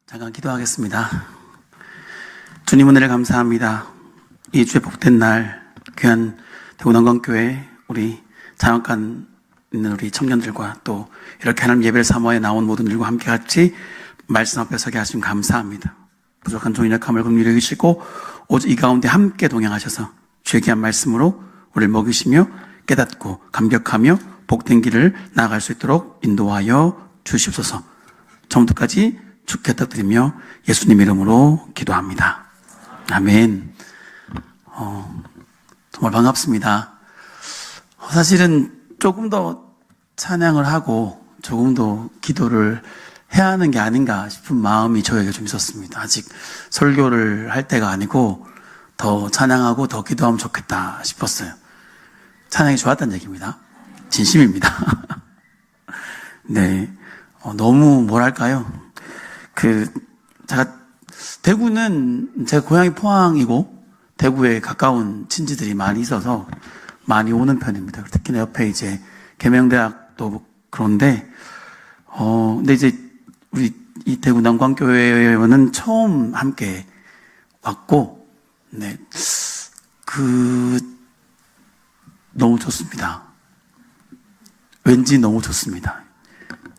잠깐 기도하겠습니다. 주님 은혜를 감사합니다. 이 주의 복된 날 귀한 대구난광교회 우리 자연간 있는 우리 청년들과 또 이렇게 하나님 예배를 사모해 나온 모든 일과 함께 같이 말씀 앞에 서게 하심 감사합니다. 부족한 종의 약함을 긍휼히 여기시고 오직 이 가운데 함께 동행하셔서 주의 귀한 말씀으로 우리를 먹이시며 깨닫고 감격하며 복된 길을 나아갈 수 있도록 인도하여 주시옵소서. 처음부터까지 주께 부탁드리며 예수님 이름으로 기도합니다. 아멘. 정말 반갑습니다. 사실은 조금 더 찬양을 하고 조금 더 기도를 해야 하는 게 아닌가 싶은 마음이 저에게 좀 있었습니다. 아직 설교를 할 때가 아니고 더 찬양하고 더 기도하면 좋겠다 싶었어요. 찬양이 좋았다는 얘기입니다. 진심입니다. 네. 너무 뭐랄까요. 제가 대구는 제 고향이 포항이고 대구에 가까운 친지들이 많이 있어서 많이 오는 편입니다. 특히나 옆에 이제 계명대학도 그런데 근데 이제 우리 이 대구 난광교회는 처음 함께 왔고 네. 너무 좋습니다. 왠지 너무 좋습니다.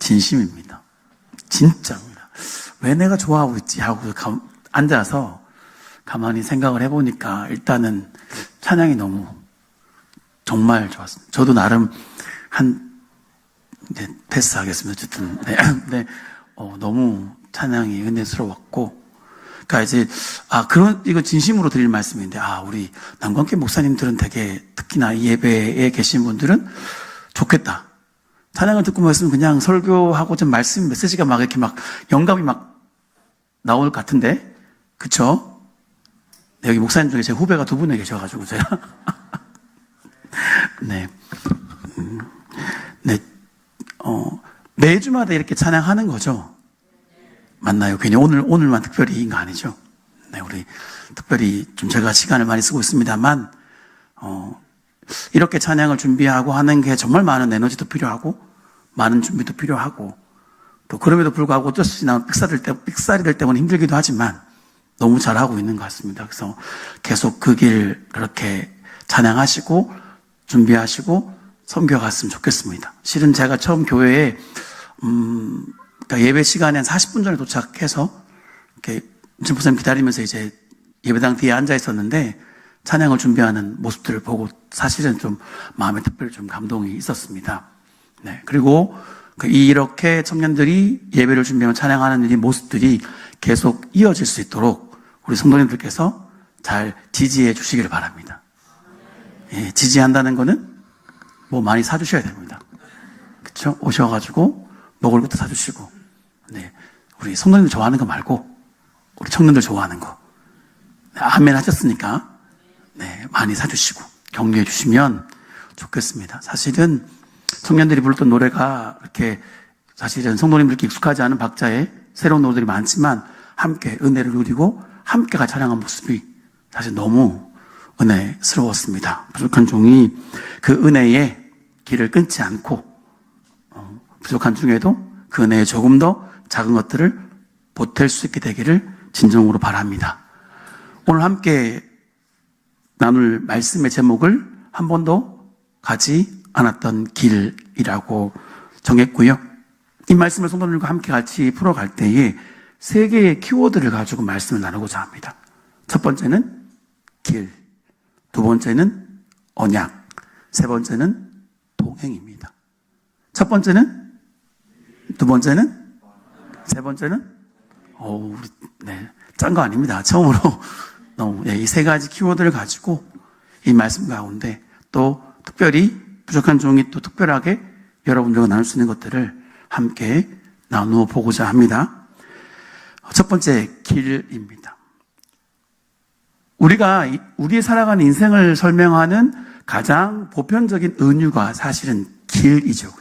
진심입니다. 진짜입니다. 왜 내가 좋아하고 있지 하고 앉아서 가만히 생각을 해보니까 일단은 찬양이 너무 정말 좋았습니다. 저도 나름 이제 패스하겠습니다. 어쨌든 네, 너무 찬양이 은혜스러웠고, 그러니까 이제 이거 진심으로 드릴 말씀인데 우리 난광교 목사님들은 되게 특히나 이 예배에 계신 분들은 좋겠다. 찬양을 듣고 있으면 그냥 설교하고 좀 말씀 메시지가 막 이렇게 막 영감이 막 나올 것 같은데, 그쵸? 네, 여기 목사님 중에 제 후배가 두 분에 계셔가지고 제가 네, 네, 매주마다 이렇게 찬양하는 거죠. 맞나요? 괜히 오늘만 특별히인 거 아니죠? 네, 우리 특별히 좀 제가 시간을 많이 쓰고 있습니다만, 이렇게 찬양을 준비하고 하는 게 정말 많은 에너지도 필요하고, 많은 준비도 필요하고, 또 그럼에도 불구하고 어쩔 수 없이 삑사리들 때문에 힘들기도 하지만, 너무 잘하고 있는 것 같습니다. 그래서 계속 그 길 그렇게 찬양하시고, 준비하시고, 섬겨갔으면 좋겠습니다. 실은 제가 처음 교회에, 그러니까 예배 시간에 한 40분 전에 도착해서, 이렇게, 목사님 기다리면서 이제 예배당 뒤에 앉아 있었는데, 찬양을 준비하는 모습들을 보고 사실은 좀 마음에 특별히 좀 감동이 있었습니다. 네. 그리고 이렇게 청년들이 예배를 준비하면 찬양하는 이 모습들이 계속 이어질 수 있도록 우리 성도님들께서 잘 지지해 주시기를 바랍니다. 예, 지지한다는 거는 뭐 많이 사주셔야 됩니다. 그쵸? 오셔가지고 먹을 것도 사주시고, 네. 우리 성도님들 좋아하는 거 말고 우리 청년들 좋아하는 거. 네, 아멘 하셨으니까 네, 많이 사주시고 격려해 주시면 좋겠습니다. 사실은 청년들이 불렀던 노래가 이렇게 사실은 성도님들께 익숙하지 않은 박자의 새로운 노래들이 많지만 함께 은혜를 누리고 함께가 찬양한 모습이 사실 너무 은혜스러웠습니다. 부족한 종이 그 은혜의 길을 끊지 않고 부족한 중에도 그 은혜에 조금 더 작은 것들을 보탤 수 있게 되기를 진정으로 바랍니다. 오늘 함께 나눌 말씀의 제목을 한 번도 가지 않았던 길이라고 정했고요. 이 말씀을 성도님과 함께 같이 풀어갈 때에 세 개의 키워드를 가지고 말씀을 나누고자 합니다. 첫 번째는 길, 두 번째는 언약, 세 번째는 동행입니다. 첫 번째는, 두 번째는, 세 번째는, 네, 짠 거 아닙니다. 처음으로 이 세 가지 키워드를 가지고 이 말씀 가운데 또 특별히 부족한 종이 또 특별하게 여러분들과 나눌 수 있는 것들을 함께 나누어 보고자 합니다. 첫 번째, 길입니다. 우리가 우리의 살아가는 인생을 설명하는 가장 보편적인 은유가 사실은 길이죠.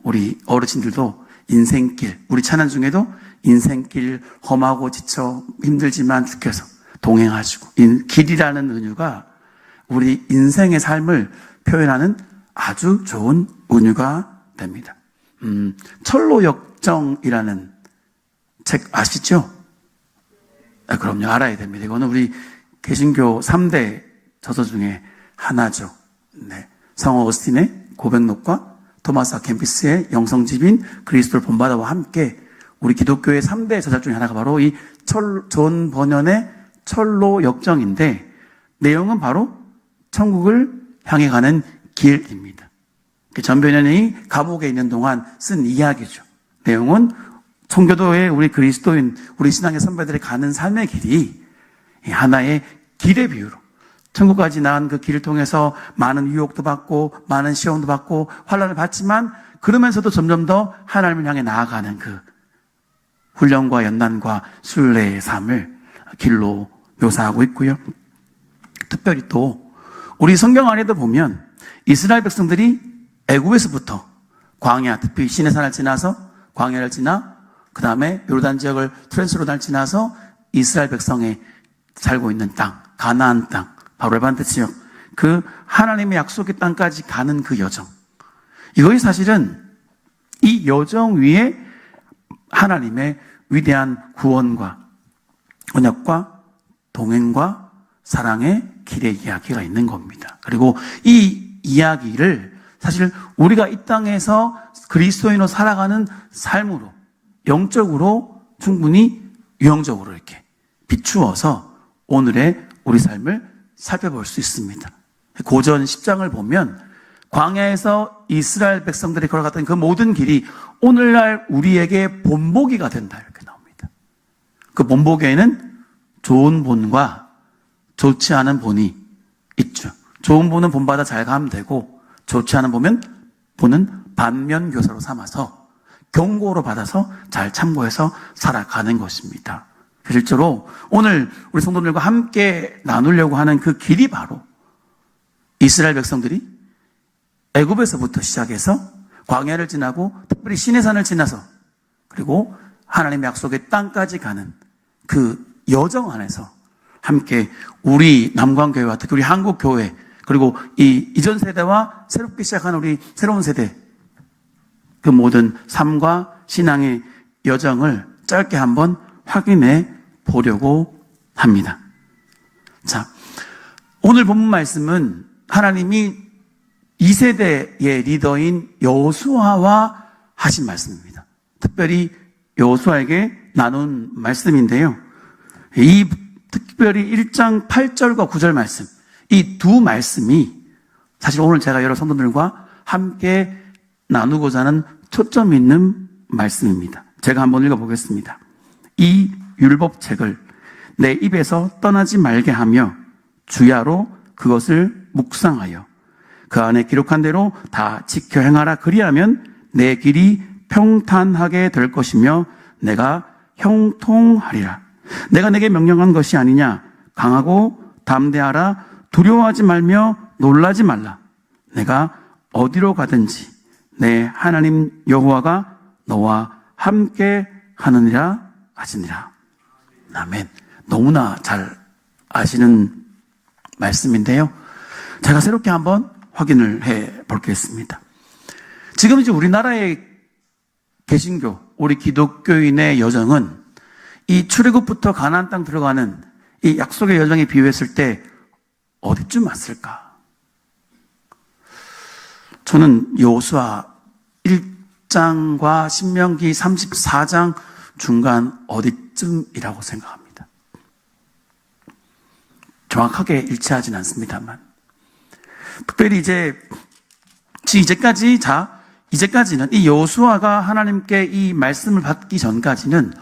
우리 어르신들도 인생길, 우리 찬양 중에도 인생길 험하고 지쳐 힘들지만 주께서 동행하시고, 길이라는 은유가 우리 인생의 삶을 표현하는 아주 좋은 은유가 됩니다. 철로역정이라는 책 아시죠? 아, 그럼요. 알아야 됩니다. 이거는 우리 개신교 3대 저서 중에 하나죠. 네. 성 어거스틴의 고백록과 토마스 아 캠피스의 영성집인 그리스도를 본받아와 함께 우리 기독교의 3대 저작 중에 하나가 바로 이 존 버년의 철로 역정인데 내용은 바로 천국을 향해 가는 길입니다. 존 버년이 감옥에 있는 동안 쓴 이야기죠. 내용은 청교도의 우리 그리스도인, 우리 신앙의 선배들이 가는 삶의 길이 하나의 길의 비유로 천국까지 나간 그 길을 통해서 많은 유혹도 받고 많은 시험도 받고 환난을 받지만 그러면서도 점점 더 하나님을 향해 나아가는 그 훈련과 연단과 순례의 삶을 길로 묘사하고 있고요. 특별히 또 우리 성경 안에도 보면 이스라엘 백성들이 애굽에서부터 광야, 특히 시내산을 지나서 광야를 지나 그 다음에 요르단 지역을 트랜스로단을 지나서 이스라엘 백성이 살고 있는 땅, 가나안 땅, 바로 레반트 지역, 그 하나님의 약속의 땅까지 가는 그 여정. 이것이 사실은 이 여정 위에 하나님의 위대한 구원과 언약과 동행과 사랑의 길의 이야기가 있는 겁니다. 그리고 이 이야기를 사실 우리가 이 땅에서 그리스도인으로 살아가는 삶으로 영적으로 충분히 유형적으로 이렇게 비추어서 오늘의 우리 삶을 살펴볼 수 있습니다. 고전 10장을 보면 광야에서 이스라엘 백성들이 걸어갔던 그 모든 길이 오늘날 우리에게 본보기가 된다 이렇게 나옵니다. 그 본보기에는 좋은 본과 좋지 않은 본이 있죠. 좋은 본은 본받아 잘 가면 되고 좋지 않은 본은 반면교사로 삼아서 경고로 받아서 잘 참고해서 살아가는 것입니다. 실제로 오늘 우리 성도들과 함께 나누려고 하는 그 길이 바로 이스라엘 백성들이 애굽에서부터 시작해서 광야를 지나고 특별히 시내산을 지나서 그리고 하나님의 약속의 땅까지 가는 그 여정 안에서 함께 우리 남광교회와 특히 우리 한국교회 그리고 이 이전 세대와 새롭게 시작하는 우리 새로운 세대 그 모든 삶과 신앙의 여정을 짧게 한번 확인해 보려고 합니다. 자, 오늘 본문 말씀은 하나님이 2세대의 리더인 여호수아와 하신 말씀입니다. 특별히 여호수아에게 나눈 말씀인데요. 이 특별히 1장 8절과 9절 말씀, 이 두 말씀이 사실 오늘 제가 여러 성도들과 함께 나누고자 하는 초점 있는 말씀입니다. 제가 한번 읽어보겠습니다. 이 율법책을 내 입에서 떠나지 말게 하며 주야로 그것을 묵상하여 그 안에 기록한 대로 다 지켜 행하라. 그리하면 내 길이 평탄하게 될 것이며 내가 형통하리라. 내가 내게 명령한 것이 아니냐. 강하고 담대하라. 두려워하지 말며 놀라지 말라. 내가 어디로 가든지 내 하나님 여호와가 너와 함께 하느니라 하시니라. 아멘. 너무나 잘 아시는 말씀인데요. 제가 새롭게 한번 확인을 해 보겠습니다. 지금 이제 우리나라의 개신교, 우리 기독교인의 여정은 이 출애굽부터 가나안 땅 들어가는 이 약속의 여정에 비유했을 때 어디쯤 왔을까? 저는 여호수아 1장과 신명기 34장 중간 어디쯤이라고 생각합니다. 정확하게 일치하진 않습니다만 특별히 이제까지는 이 여호수아가 하나님께 이 말씀을 받기 전까지는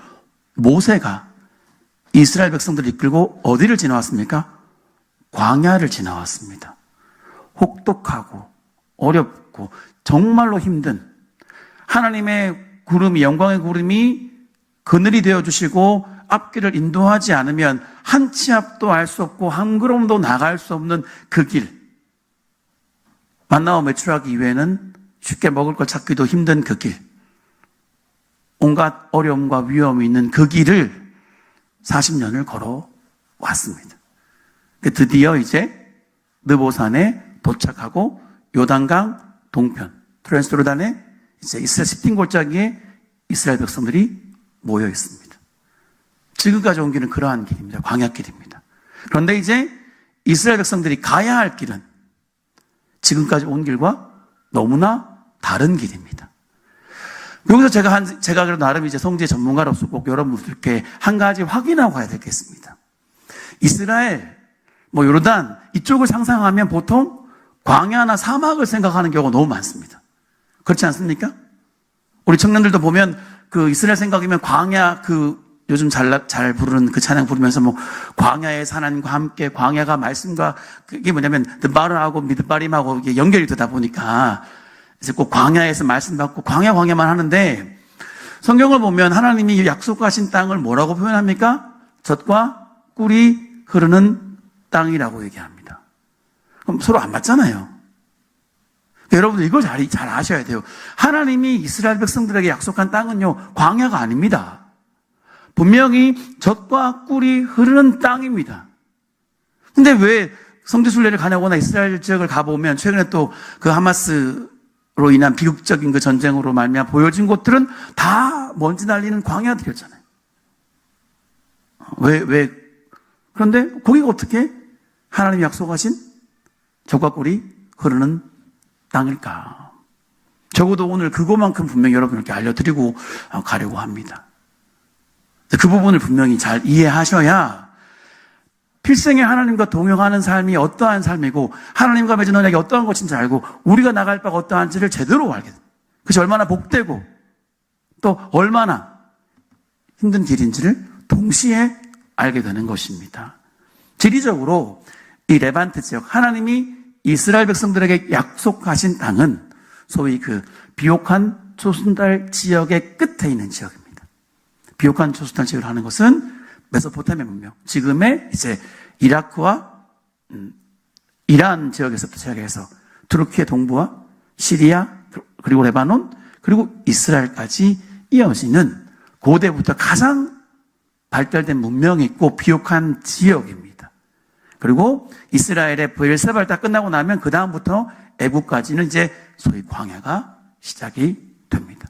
모세가 이스라엘 백성들을 이끌고 어디를 지나왔습니까? 광야를 지나왔습니다. 혹독하고 어렵고 정말로 힘든 하나님의 구름이, 영광의 구름이 그늘이 되어주시고 앞길을 인도하지 않으면 한 치 앞도 알 수 없고 한 걸음도 나갈 수 없는 그 길, 만나와 매출하기 이외에는 쉽게 먹을 걸 찾기도 힘든 그 길, 온갖 어려움과 위험이 있는 그 길을 40년을 걸어왔습니다. 드디어 이제 느보산에 도착하고 요단강 동편 트랜스로단에 이제 이스라엘 시틴 골짜기에 이스라엘 백성들이 모여 있습니다. 지금까지 온 길은 그러한 길입니다. 광야길입니다. 그런데 이제 이스라엘 백성들이 가야 할 길은 지금까지 온 길과 너무나 다른 길입니다. 여기서 제가 그래도 나름 이제 성지의 전문가로서 꼭 여러분들께 한 가지 확인하고 가야 되겠습니다. 이스라엘, 요르단 이쪽을 상상하면 보통 광야나 사막을 생각하는 경우가 너무 많습니다. 그렇지 않습니까? 우리 청년들도 보면 그 이스라엘 생각이면 광야 요즘 잘 부르는 그 찬양 부르면서 광야의 하나님과 함께 광야가 말씀과 그게 뭐냐면 드바르하고 미드바림하고 이게 연결이 되다 보니까 이제 꼭 광야에서 말씀 받고 광야만 하는데 성경을 보면 하나님이 약속하신 땅을 뭐라고 표현합니까? 젖과 꿀이 흐르는 땅이라고 얘기합니다. 그럼 서로 안 맞잖아요. 여러분들 이걸 잘 아셔야 돼요. 하나님이 이스라엘 백성들에게 약속한 땅은요, 광야가 아닙니다. 분명히 젖과 꿀이 흐르는 땅입니다. 근데 왜 성지순례를 가냐거나 이스라엘 지역을 가보면 최근에 또 그 하마스로 인한 비극적인 그 전쟁으로 말미암아 보여진 곳들은 다 먼지 날리는 광야들이었잖아요. 왜? 그런데 거기가 어떻게 하나님이 약속하신 젖과 꿀이 흐르는 땅일까? 적어도 오늘 그것만큼 분명히 여러분께 알려드리고 가려고 합니다. 그 부분을 분명히 잘 이해하셔야 필생에 하나님과 동행하는 삶이 어떠한 삶이고 하나님과 맺은 언약이 어떠한 것인지 알고 우리가 나갈 바가 어떠한지를 제대로 알게 됩니다. 그것이 얼마나 복되고 또 얼마나 힘든 길인지를 동시에 알게 되는 것입니다. 지리적으로 이 레반트 지역, 하나님이 이스라엘 백성들에게 약속하신 땅은 소위 그 비옥한 초순달 지역의 끝에 있는 지역입니다. 비옥한 초순달 지역을 하는 것은 메소포타미아 문명, 지금의 이제 이라크와 이란 지역에서부터 시작해서 투르키의 동부와 시리아 그리고 레바논 그리고 이스라엘까지 이어지는 고대부터 가장 발달된 문명이 있고 비옥한 지역입니다. 그리고 이스라엘의 브엘세바를 다 끝나고 나면 그 다음부터 애국까지는 이제 소위 광야가 시작이 됩니다.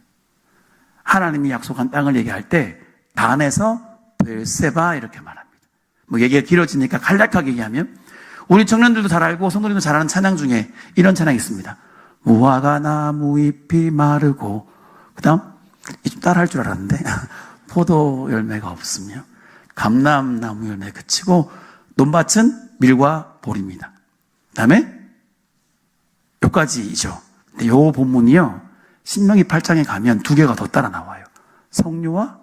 하나님이 약속한 땅을 얘기할 때 단에서 브엘세바 이렇게 말합니다. 얘기가 길어지니까 간략하게 얘기하면 우리 청년들도 잘 알고 성도님도 잘 아는 찬양 중에 이런 찬양이 있습니다. 무화과 나무 잎이 마르고 그 다음 좀 따라 할 줄 알았는데 포도 열매가 없으며 감람나무 열매 그치고 논밭은 밀과 보리입니다. 그 다음에 여기까지죠. 근데 요 본문이요 신명기 8장에 가면 두 개가 더 따라 나와요. 석류와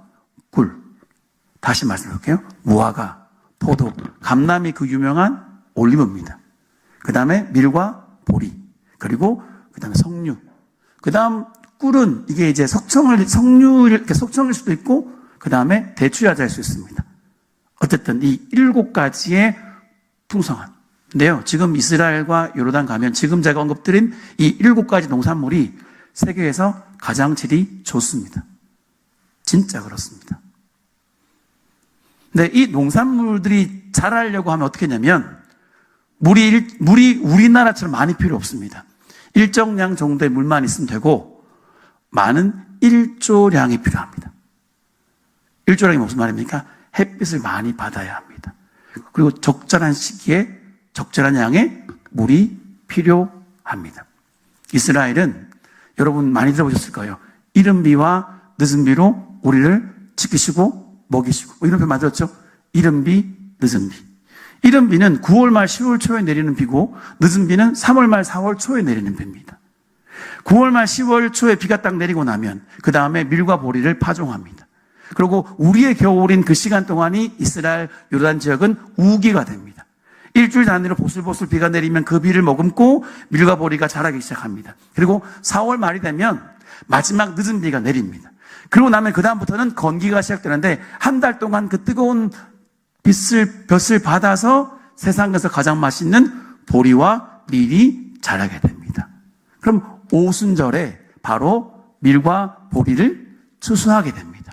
꿀. 다시 말씀드릴게요. 무화과, 포도, 감람이 그 유명한 올리브입니다. 그 다음에 밀과 보리, 그리고 그 다음에 석류. 그 다음 꿀은 이게 이제 석청일 수도 있고, 그 다음에 대추야자일 수 있습니다. 어쨌든 이 7가지의 풍성한. 근데요, 지금 이스라엘과 요르단 가면 지금 제가 언급드린 이 7가지 농산물이 세계에서 가장 질이 좋습니다. 진짜 그렇습니다. 근데 이 농산물들이 자라려고 하면 어떻게 했냐면 물이 우리나라처럼 많이 필요 없습니다. 일정량 정도의 물만 있으면 되고 많은 일조량이 필요합니다. 일조량이 무슨 말입니까? 햇빛을 많이 받아야 합니다. 그리고 적절한 시기에 적절한 양의 물이 필요합니다. 이스라엘은 여러분 많이 들어보셨을 거예요. 이른 비와 늦은 비로 우리를 지키시고 먹이시고 이런 표현 만들었죠. 이른 비, 늦은 비. 이른 비는 9월 말 10월 초에 내리는 비고 늦은 비는 3월 말 4월 초에 내리는 비입니다. 9월 말 10월 초에 비가 딱 내리고 나면 그 다음에 밀과 보리를 파종합니다. 그리고 우리의 겨울인 그 시간 동안이 이스라엘 요르단 지역은 우기가 됩니다. 일주일 단위로 보슬보슬 비가 내리면 그 비를 머금고 밀과 보리가 자라기 시작합니다. 그리고 4월 말이 되면 마지막 늦은 비가 내립니다. 그러고 나면 그 다음부터는 건기가 시작되는데 한 달 동안 그 뜨거운 볕을 받아서 세상에서 가장 맛있는 보리와 밀이 자라게 됩니다. 그럼 오순절에 바로 밀과 보리를 추수하게 됩니다.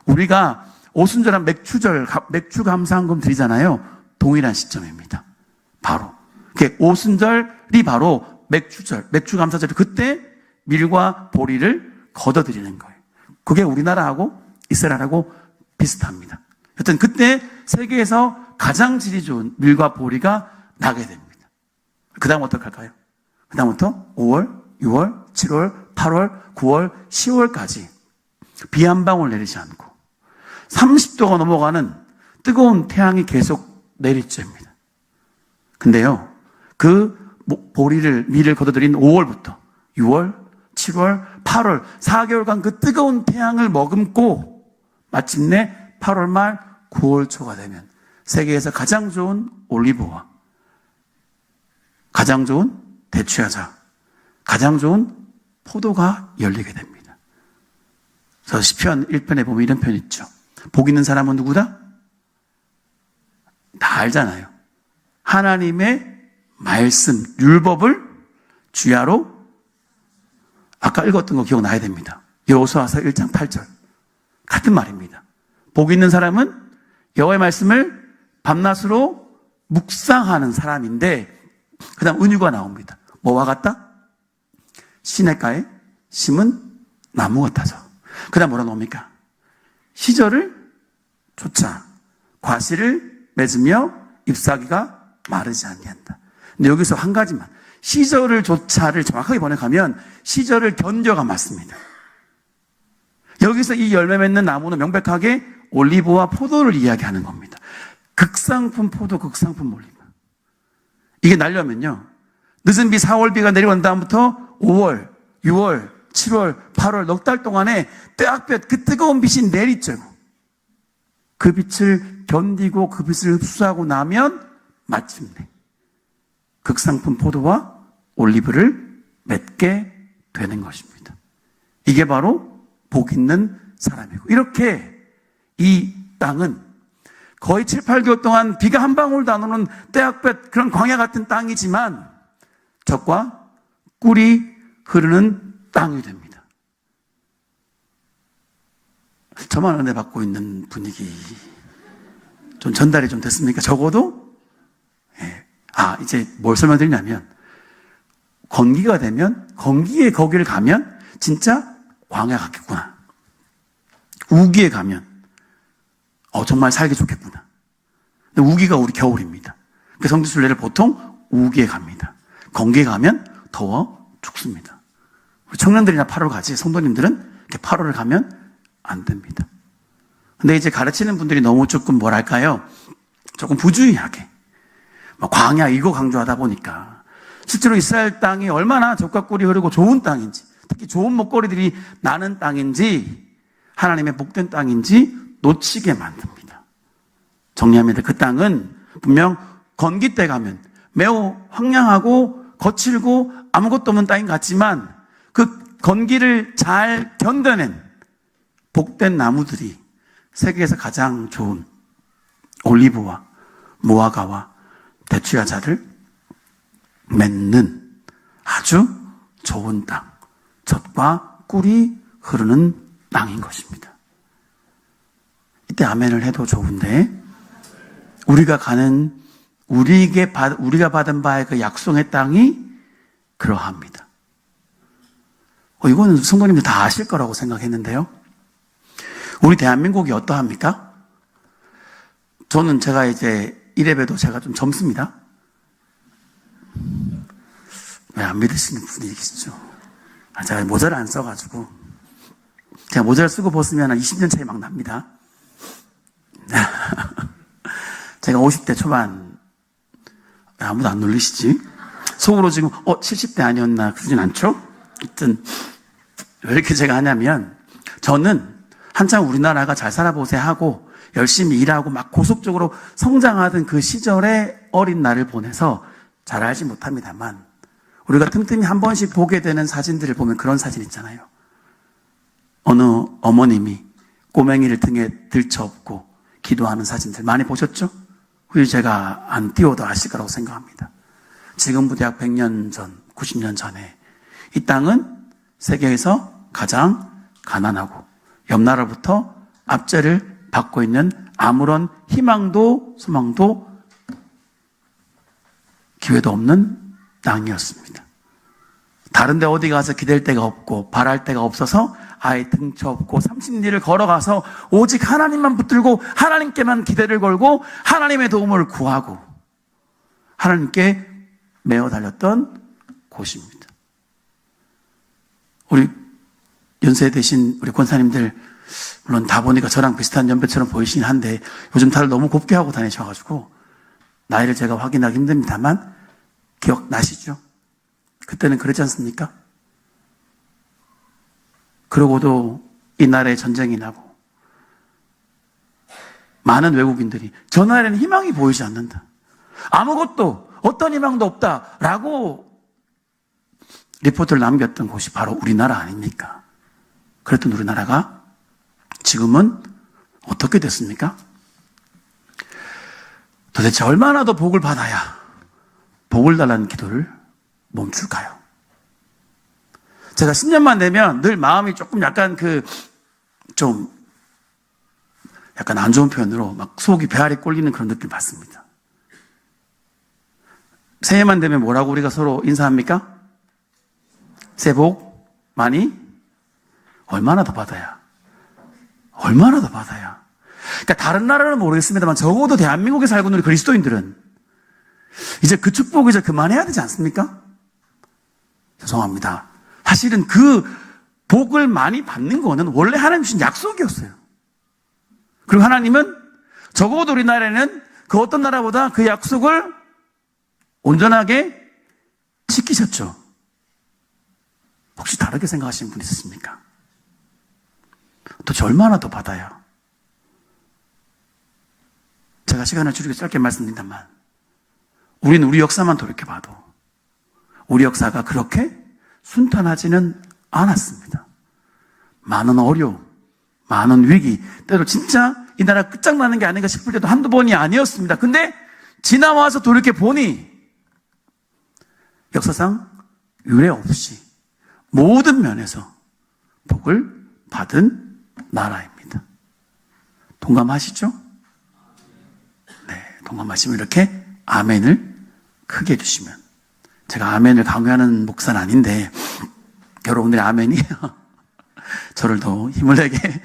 우리가 오순절은 맥주 감사헌금 드리잖아요. 동일한 시점입니다. 바로 오순절이 바로 맥주절, 맥주 감사절. 그때 밀과 보리를 걷어들이는 거예요. 그게 우리나라하고 이스라엘하고 비슷합니다. 하여튼 그때 세계에서 가장 질이 좋은 밀과 보리가 나게 됩니다. 그 다음 어떻게 할까요? 그 다음부터 5월, 6월, 7월, 8월, 9월, 10월까지 비 한 방울 내리지 않고 30도가 넘어가는 뜨거운 태양이 계속 내리쬐입니다. 근데요, 그 밀을 거둬들인 5월부터 6월, 7월, 8월 4개월간 그 뜨거운 태양을 머금고 마침내 8월 말 9월 초가 되면 세계에서 가장 좋은 올리브와 가장 좋은 대추야자, 가장 좋은 포도가 열리게 됩니다. 그래서 시편 1편에 보면 이런 편 있죠. 복 있는 사람은 누구다? 다 알잖아요. 하나님의 말씀, 율법을 주야로, 아까 읽었던 거 기억나야 됩니다. 여호수아서 1장 8절. 같은 말입니다. 복 있는 사람은 여호와의 말씀을 밤낮으로 묵상하는 사람인데, 그 다음 은유가 나옵니다. 뭐와 같다? 시냇가에 심은 나무 같아서. 그 다음 뭐라 나옵니까? 시절을 쫓아 과실을 맺으며 잎사귀가 마르지 않게 한다. 근데 여기서 한 가지만, 시절을 조차를 정확하게 번역하면 시절을 견뎌가 맞습니다. 여기서 이 열매 맺는 나무는 명백하게 올리브와 포도를 이야기하는 겁니다. 극상품 포도, 극상품 올리브. 이게 나려면요, 늦은 비 4월 비가 내려온 다음부터 5월, 6월, 7월, 8월 넉 달 동안에 떼약볕 그 뜨거운 빛이 내리쬐고 그 빛을 견디고 그 빛을 흡수하고 나면 마침내 극상품 포도와 올리브를 맺게 되는 것입니다. 이게 바로 복 있는 사람이고, 이렇게 이 땅은 거의 7, 8개월 동안 비가 한 방울도 안 오는 떼약볕 그런 광야 같은 땅이지만 젖과 꿀이 흐르는 땅이 됩니다. 저만 은혜 받고 있는 분위기 좀 전달이 좀 됐습니까? 적어도 이제 뭘 설명드리냐면, 건기가 되면, 건기에 거기를 가면 진짜 광야 같겠구나. 우기에 가면 정말 살기 좋겠구나. 근데 우기가 우리 겨울입니다. 그 성지순례를 보통 우기에 갑니다. 건기에 가면 더워 죽습니다. 우리 청년들이나 8월 가지, 성도님들은 이렇게 8월을 가면 안 됩니다. 근데 이제 가르치는 분들이 너무 조금 뭐랄까요? 조금 부주의하게 광야 이거 강조하다 보니까 실제로 이스라엘 땅이 얼마나 젖과 꿀이 흐르고 좋은 땅인지, 특히 좋은 먹거리들이 나는 땅인지, 하나님의 복된 땅인지 놓치게 만듭니다. 정리합니다. 그 땅은 분명 건기 때 가면 매우 황량하고 거칠고 아무것도 없는 땅인 것 같지만 그 건기를 잘 견뎌낸 복된 나무들이 세계에서 가장 좋은 올리브와 무화과와 대추야자를 맺는 아주 좋은 땅, 젖과 꿀이 흐르는 땅인 것입니다. 이때 아멘을 해도 좋은데, 우리가 받은 바의 그 약속의 땅이 그러합니다. 이거는 성도님들 다 아실 거라고 생각했는데요. 우리 대한민국이 어떠합니까? 제가 이제 이래봬도 제가 좀 젊습니다. 왜 안 믿으시는 분이 계시죠? 제가 모자를 안 써가지고, 제가 모자를 쓰고 벗으면 한 20년 차이 막 납니다. 제가 50대 초반, 아무도 안 놀리시지? 속으로 지금 70대 아니었나 그러진 않죠? 하여튼 왜 이렇게 제가 하냐면, 저는 한참 우리나라가 잘 살아보세요 하고 열심히 일하고 막 고속적으로 성장하던 그 시절의 어린 나를 보내서 잘 알지 못합니다만, 우리가 틈틈이 한 번씩 보게 되는 사진들을 보면 그런 사진 있잖아요. 어느 어머님이 꼬맹이를 등에 들쳐업고 기도하는 사진들 많이 보셨죠? 그걸 제가 안 띄워도 아실 거라고 생각합니다. 지금부터 약 100년 전, 90년 전에 이 땅은 세계에서 가장 가난하고 옆 나라부터 압제를 받고 있는 아무런 희망도 소망도 기회도 없는 땅이었습니다. 다른 데 어디 가서 기댈 데가 없고 바랄 데가 없어서 아예 등쳐업고 30리를 걸어가서 오직 하나님만 붙들고 하나님께만 기대를 걸고 하나님의 도움을 구하고 하나님께 매어 달렸던 곳입니다. 우리 연세 되신 우리 권사님들 물론 다 보니까 저랑 비슷한 연배처럼 보이시긴 한데 요즘 다들 너무 곱게 하고 다니셔가지고 나이를 제가 확인하기 힘듭니다만 기억나시죠? 그때는 그랬지 않습니까? 그러고도 이 나라에 전쟁이 나고 많은 외국인들이 저 나라에는 희망이 보이지 않는다. 아무것도 어떤 희망도 없다라고 리포트를 남겼던 곳이 바로 우리나라 아닙니까? 그랬던 우리나라가 지금은 어떻게 됐습니까? 도대체 얼마나 더 복을 받아야 복을 달라는 기도를 멈출까요? 제가 10년만 되면 늘 마음이 조금 약간 약간 안 좋은 표현으로 막 속이 배알이 꼴리는 그런 느낌을 받습니다. 새해만 되면 뭐라고 우리가 서로 인사합니까? 새해 복 많이? 얼마나 더 받아야? 얼마나 더 받아야? 그러니까 다른 나라는 모르겠습니다만 적어도 대한민국에 살고 있는 우리 그리스도인들은 이제 그 축복 이제 그만해야 되지 않습니까? 죄송합니다. 사실은 그 복을 많이 받는 거는 원래 하나님 주신 약속이었어요. 그리고 하나님은 적어도 우리나라에는 그 어떤 나라보다 그 약속을 온전하게 지키셨죠. 혹시 다르게 생각하시는 분 있으십니까? 도대체 얼마나 더 받아야? 제가 시간을 줄이고 짧게 말씀드린다만 우리는 우리 역사만 돌이켜봐도 우리 역사가 그렇게 순탄하지는 않았습니다. 많은 어려움, 많은 위기, 때로 진짜 이 나라 끝장나는 게 아닌가 싶을 때도 한두 번이 아니었습니다. 근데 지나와서 돌이켜보니 역사상 유례 없이 모든 면에서 복을 받은 나라입니다. 동감하시죠? 네, 동감하시면 이렇게 아멘을 크게 해주시면, 제가 아멘을 강요하는 목사는 아닌데 여러분들의 아멘이 저를 더 힘을 내게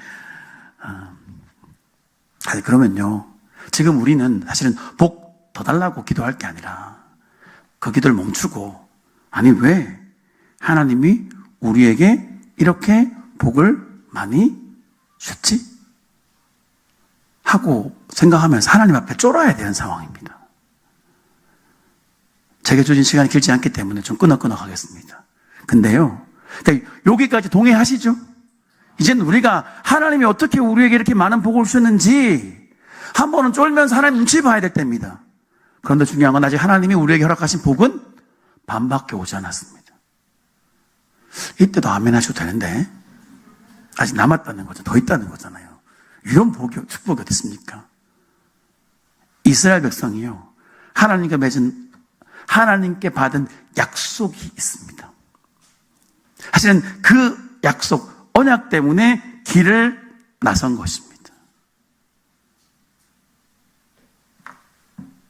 그러면요, 지금 우리는 사실은 복 더 달라고 기도할 게 아니라 그 기도를 멈추고, 아니 왜 하나님이 우리에게 이렇게 복을 많이 줬지? 하고 생각하면서 하나님 앞에 쫄아야 되는 상황입니다. 제게 주신 시간이 길지 않기 때문에 좀 끄덕끄덕 하겠습니다. 근데요, 여기까지 동의하시죠? 이제는 우리가 하나님이 어떻게 우리에게 이렇게 많은 복을 주셨는지 한 번은 쫄면서 하나님 눈치 봐야 될 때입니다. 그런데 중요한 건 아직 하나님이 우리에게 허락하신 복은 반밖에 오지 않았습니다. 이때도 아멘 하셔도 되는데 아직 남았다는 거죠. 더 있다는 거잖아요. 이런 복이, 축복이 어디 있습니까? 이스라엘 백성이요, 하나님께 받은 약속이 있습니다. 사실은 그 약속, 언약 때문에 길을 나선 것입니다.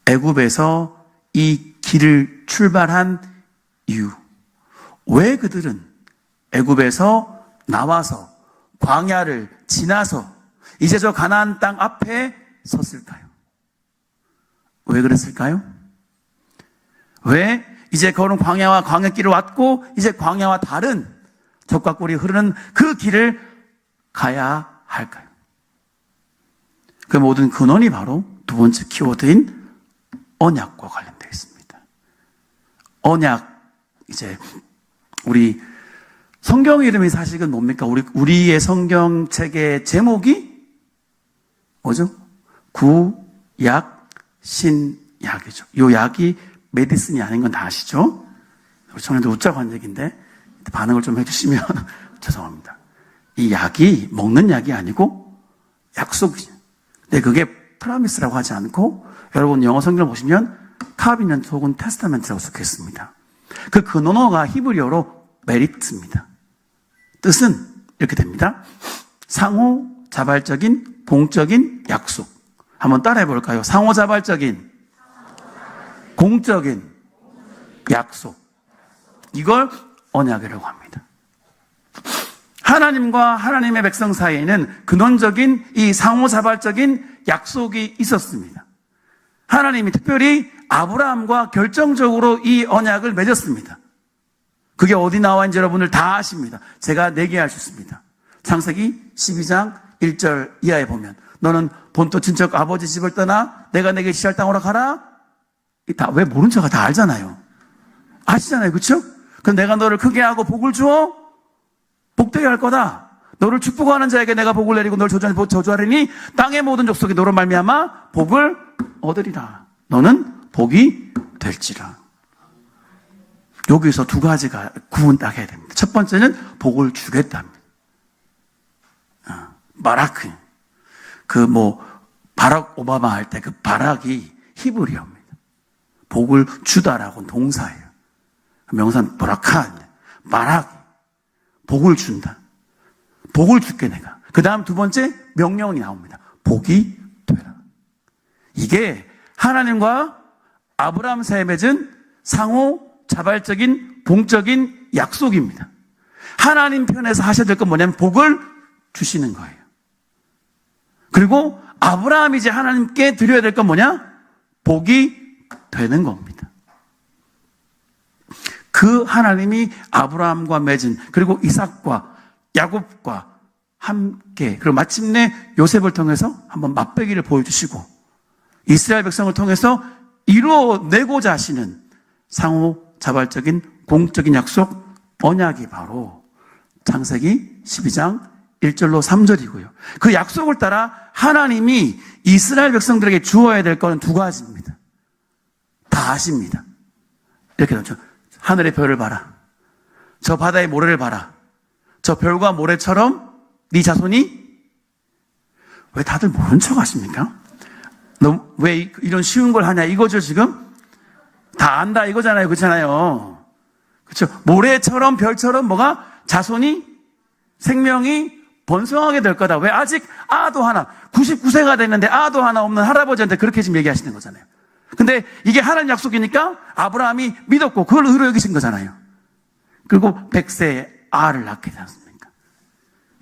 애굽에서 이 길을 출발한 이유, 왜 그들은 애굽에서 나와서 광야를 지나서 이제 저 가나안 땅 앞에 섰을까요? 왜 그랬을까요? 왜 이제 걸은 광야와 광야길을 왔고 이제 광야와 다른 적과 꿀이 흐르는 그 길을 가야 할까요? 그 모든 근원이 바로 두 번째 키워드인 언약과 관련되어 있습니다. 언약, 이제 우리 성경 이름이 사실은 뭡니까? 우리의 성경책의 제목이 뭐죠? 구, 약, 신, 약이죠. 이 약이 메디슨이 아닌 건 다 아시죠? 우리 청년들 웃자고 한 얘기인데 반응을 좀 해주시면 죄송합니다. 이 약이 먹는 약이 아니고 약속이죠. 근데 그게 프라미스라고 하지 않고, 여러분 영어 성경을 보시면 카비넌트 혹은 테스타멘트라고 적혀있습니다. 그 근원어가 히브리어로 메리트입니다. 뜻은 이렇게 됩니다. 상호 자발적인 공적인 약속. 한번 따라해 볼까요? 상호 자발적인 공적인 약속. 이걸 언약이라고 합니다. 하나님과 하나님의 백성 사이에는 근원적인 이 상호자발적인 약속이 있었습니다. 하나님이 특별히 아브라함과 결정적으로 이 언약을 맺었습니다. 그게 어디 나와 있는지 여러분들 다 아십니다. 제가 내게 할 수 있습니다. 창세기 12장 1절 이하에 보면 너는 본토 친척 아버지 집을 떠나 내가 내게 지시할 땅으로 가라. 다 왜 모른 척가 다 알잖아요. 아시잖아요. 그렇죠? 그럼 내가 너를 크게 하고 복을 주어 복되게 할 거다. 너를 축복하는 자에게 내가 복을 내리고 너를 저주하리니 땅의 모든 족속이 너로 말미암아 복을 얻으리라. 너는 복이 될지라. 여기서 두 가지가 구분 딱 해야 됩니다. 첫 번째는 복을 주겠답니다. 바라크. 바락 오바마 할 때 그 바락이 히브리어입니다. 복을 주다라고는 동사예요. 명사는 바라카. 바락. 복을 준다. 복을 줄게 내가. 그 다음 두 번째 명령이 나옵니다. 복이 되라. 이게 하나님과 아브라함 사이에 맺은 상호 자발적인 공적인 약속입니다. 하나님 편에서 하셔야 될 건 뭐냐면 복을 주시는 거예요. 그리고 아브라함이 이제 하나님께 드려야 될 건 뭐냐? 복이 되는 겁니다. 그 하나님이 아브라함과 맺은, 그리고 이삭과 야곱과 함께, 그리고 마침내 요셉을 통해서 한번 맛배기를 보여주시고 이스라엘 백성을 통해서 이루어내고자 하시는 상호 자발적인 공적인 약속 언약이 바로 창세기 12장 1절로 3절이고요. 그 약속을 따라 하나님이 이스라엘 백성들에게 주어야 될 것은 두 가지입니다. 다 아십니다. 이렇게 나오죠. 하늘의 별을 봐라. 저 바다의 모래를 봐라. 저 별과 모래처럼 네 자손이. 왜 다들 모른 척 하십니까? 너 왜 이런 쉬운 걸 하냐 이거죠. 지금 다 안다 이거잖아요. 그렇잖아요. 그렇죠. 모래처럼 별처럼 뭐가 자손이 생명이 번성하게 될 거다. 왜 아직 아도 하나 99세가 됐는데 아도 하나 없는 할아버지한테 그렇게 지금 얘기하시는 거잖아요. 근데 이게 하나님 약속이니까 아브라함이 믿었고 그걸 의로 여기신 거잖아요. 그리고 100세에 아를 낳게 되지 않습니까?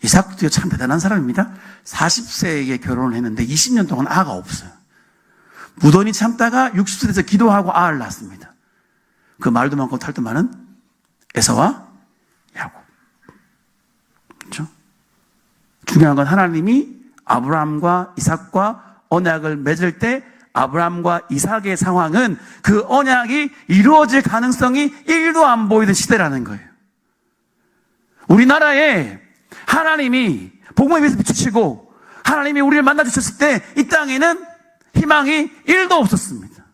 이삭도 참 대단한 사람입니다. 40세에 결혼을 했는데 20년 동안 아가 없어요. 무던히 참다가 60세 돼서 기도하고 아를 낳습니다. 그 말도 많고 탈도 많은 에서와 야곱. 그렇죠? 중요한 건 하나님이 아브라함과 이삭과 언약을 맺을 때 아브라함과 이삭의 상황은 그 언약이 이루어질 가능성이 1도 안 보이던 시대라는 거예요. 우리나라에 하나님이 복음의 빛을 비추시고 하나님이 우리를 만나주셨을 때 이 땅에는 희망이 1도 없었습니다.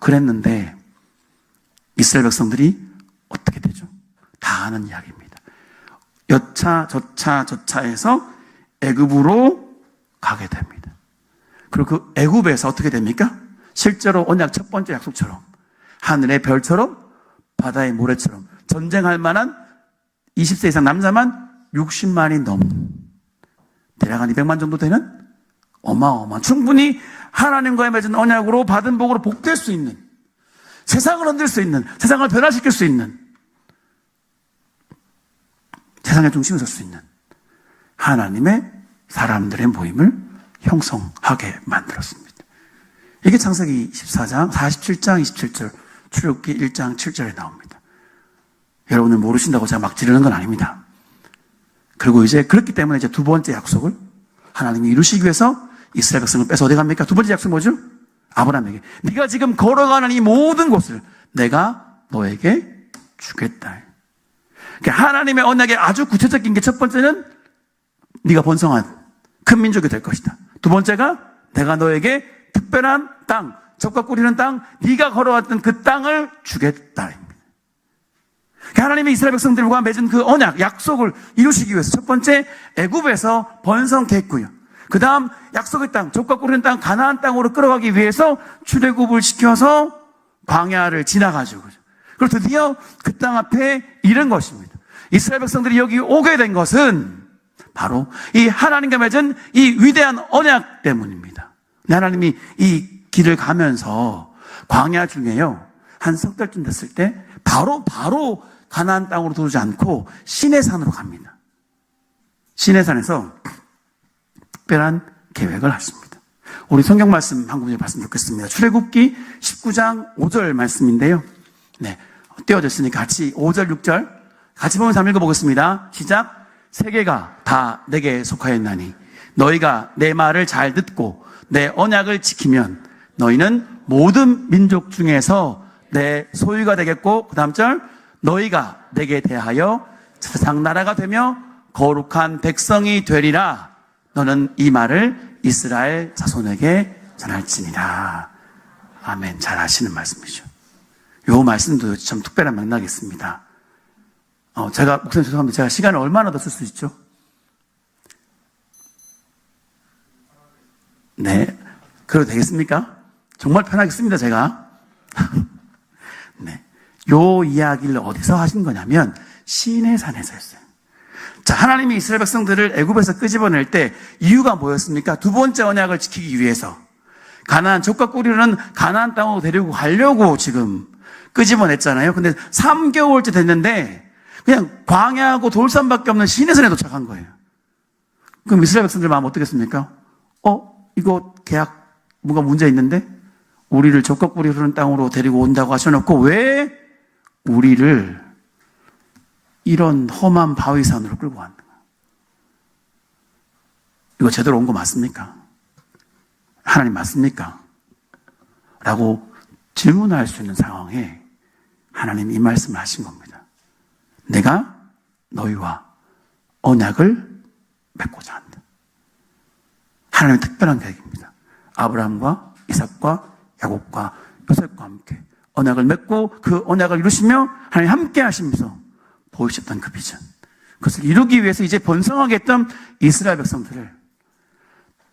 그랬는데 이스라엘 백성들이 어떻게 되죠? 다 아는 이야기입니다. 여차 저차에서 애굽으로 가게 됩니다. 그리고 그 애굽에서 어떻게 됩니까? 실제로 언약 첫 번째 약속처럼 하늘의 별처럼 바다의 모래처럼 전쟁할 만한 20세 이상 남자만 60만이 넘는 대략 한 200만 정도 되는 어마어마한 충분히 하나님과의 맺은 언약으로 받은 복으로 복될 수 있는 세상을 흔들 수 있는 세상을 변화시킬 수 있는 세상의 중심에 설 수 있는 하나님의 사람들의 모임을 형성하게 만들었습니다. 이게 창세기 14장 47장 27절 출애굽기 1장 7절에 나옵니다. 여러분은 모르신다고 제가 막 지르는 건 아닙니다. 그리고 이제 그렇기 때문에 이제 두 번째 약속을 하나님이 이루시기 위해서 이스라엘 백성을 빼서 어디 갑니까? 두 번째 약속 뭐죠? 아브라함에게 네가 지금 걸어가는 이 모든 곳을 내가 너에게 주겠다. 그러니까 하나님의 언약의 아주 구체적인 게 첫 번째는 네가 번성한 큰 민족이 될 것이다. 두 번째가 내가 너에게 특별한 땅, 젖과 꿀이는 땅, 네가 걸어왔던 그 땅을 주겠다. 하나님이 이스라엘 백성들과 맺은 그 언약, 약속을 이루시기 위해서 첫 번째 애굽에서 번성케 했고요. 그 다음 약속의 땅, 젖과 꿀이는 땅, 가나안 땅으로 끌어가기 위해서 출애굽을 시켜서 광야를 지나가지고 그리고 드디어 그 땅 앞에 이른 것입니다. 이스라엘 백성들이 여기 오게 된 것은 바로 이 하나님과 맺은 이 위대한 언약 때문입니다. 하나님이 이 길을 가면서 광야 중에요. 한 석 달쯤 됐을 때 바로 가나안 땅으로 들어오지 않고 시내산으로 갑니다. 시내산에서 특별한 계획을 하십니다. 우리 성경 말씀 한 구절 봤으면 좋겠습니다. 출애굽기 19장 5절 말씀인데요. 네, 띄워졌으니까 같이 5절 6절 같이 보면서 한번 읽어보겠습니다. 시작. 세계가 다 내게 속하였나니 너희가 내 말을 잘 듣고 내 언약을 지키면 너희는 모든 민족 중에서 내 소유가 되겠고, 그 다음 절, 너희가 내게 대하여 세상 나라가 되며 거룩한 백성이 되리라. 너는 이 말을 이스라엘 자손에게 전할지니라. 아멘. 잘 아시는 말씀이죠. 요 말씀도 참 특별한 맥락이 있습니다. 제가, 목사님 죄송합니다. 제가 시간을 얼마나 더 쓸 수 있죠? 네. 그래도 되겠습니까? 정말 편하게 씁니다, 제가. 네. 요 이야기를 어디서 하신 거냐면, 시내산에서 했어요. 자, 하나님이 이스라엘 백성들을 애굽에서 끄집어낼 때 이유가 뭐였습니까? 두 번째 언약을 지키기 위해서. 가나안, 족과 꿀이는 가나안 땅으로 데리고 가려고 지금 끄집어냈잖아요. 근데 3개월째 됐는데, 그냥 광야하고 돌산밖에 없는 시내산에 도착한 거예요. 그럼 이스라엘 백성들 마음 어떻겠습니까? 이거 계약 뭔가 문제 있는데? 우리를 족과 꿀이 흐르는 땅으로 데리고 온다고 하셔놓고 왜 우리를 이런 험한 바위산으로 끌고 왔는가? 이거 제대로 온 거 맞습니까? 하나님 맞습니까? 라고 질문할 수 있는 상황에 하나님이 이 말씀을 하신 겁니다. 내가 너희와 언약을 맺고자 한다. 하나님의 특별한 계획입니다. 아브라함과 이삭과 야곱과 요셉과 함께 언약을 맺고 그 언약을 이루시며 하나님 함께 하시면서 보이셨던 그 비전. 그것을 이루기 위해서 이제 번성하게 했던 이스라엘 백성들을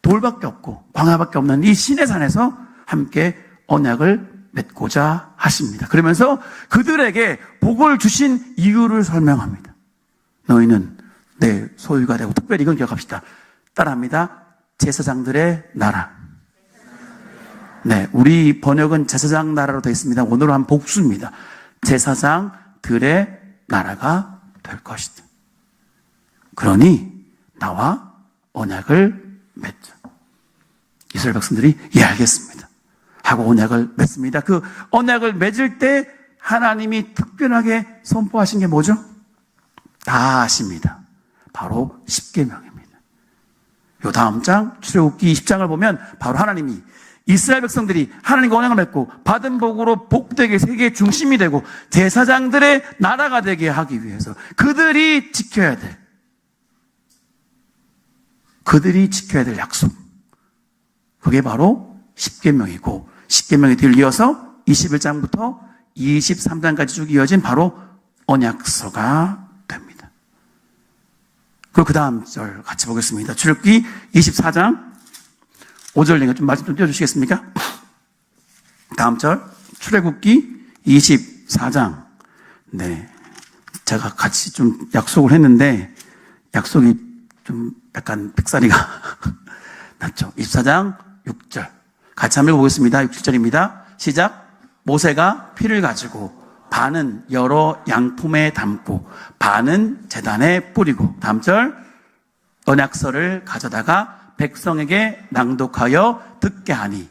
돌밖에 없고 광야밖에 없는 이 시내산에서 함께 언약을 맺고자 하십니다. 그러면서 그들에게 복을 주신 이유를 설명합니다. 너희는 내 소유가 되고, 특별히 이건 기억합시다. 따라합니다. 제사장들의 나라. 네, 우리 번역은 제사장 나라로 되어 있습니다. 오늘은 한 복수입니다. 제사장들의 나라가 될 것이다. 그러니 나와 언약을 맺자. 이스라엘 백성들이 알겠습니다 하고 언약을 맺습니다. 그 언약을 맺을 때 하나님이 특별하게 선포하신 게 뭐죠? 다 아십니다. 바로 십계명입니다. 요 다음 장 출애굽기 20장을 보면 바로 하나님이 이스라엘 백성들이 하나님과 언약을 맺고 받은 복으로 복되게 세계의 중심이 되고 제사장들의 나라가 되게 하기 위해서 그들이 지켜야 될 약속, 그게 바로 십계명이고, 십계명이 뒤를 이어서 21장부터 23장까지 쭉 이어진 바로 언약서가 됩니다. 그리고 그 다음 절 같이 보겠습니다. 출애굽기 24장 5절 좀 말씀 좀 띄워주시겠습니까? 다음 절 출애굽기 24장. 네, 제가 같이 좀 약속을 했는데 약속이 좀 약간 삑사리가 났죠. 24장 6절 같이 한번 읽어보겠습니다. 6절입니다. 시작. 모세가 피를 가지고 반은 여러 양품에 담고 반은 제단에 뿌리고, 다음 절, 언약서를 가져다가 백성에게 낭독하여 듣게 하니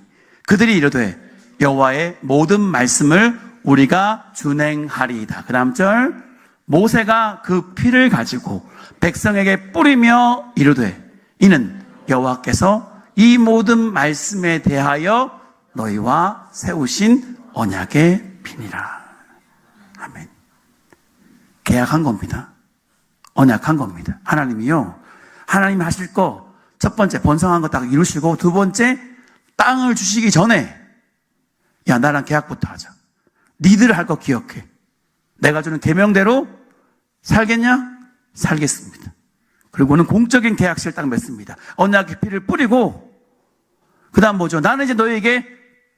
그들이 이르되 여호와의 모든 말씀을 우리가 준행하리이다. 그 다음 절, 모세가 그 피를 가지고 백성에게 뿌리며 이르되 이는 여호와께서 이 모든 말씀에 대하여 너희와 세우신 언약의 피니라. 아멘. 계약한 겁니다. 언약한 겁니다. 하나님이요, 하나님이 하실 거 첫 번째 번성한 거 딱 이루시고, 두 번째 땅을 주시기 전에 야, 나랑 계약부터 하자. 니들 할 거 기억해. 내가 주는 계명대로 살겠냐? 살겠습니다. 그리고는 공적인 계약서를 딱 맺습니다. 언약의 피를 뿌리고, 그 다음 뭐죠? 나는 이제 너희에게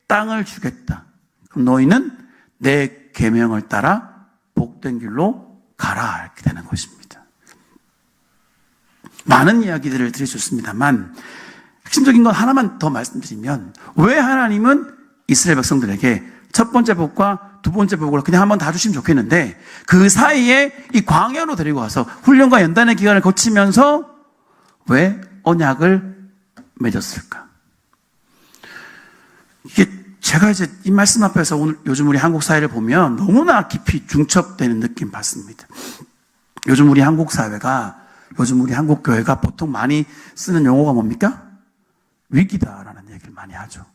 땅을 주겠다. 그럼 너희는 내 계명을 따라 복된 길로 가라. 이렇게 되는 것입니다. 많은 이야기들을 드릴 수 있습니다만 핵심적인 건 하나만 더 말씀드리면, 왜 하나님은 이스라엘 백성들에게 첫 번째 복과 두 번째 복을 그냥 한번 다 주시면 좋겠는데 그 사이에 이 광야로 데리고 와서 훈련과 연단의 기간을 거치면서 왜 언약을 맺었을까? 이게 제가 이제 이 말씀 앞에서 오늘 요즘 우리 한국 사회를 보면 너무나 깊이 중첩되는 느낌 받습니다. 요즘 우리 한국 사회가, 요즘 우리 한국 교회가 보통 많이 쓰는 용어가 뭡니까? 위기다라는 얘기를 많이 하죠.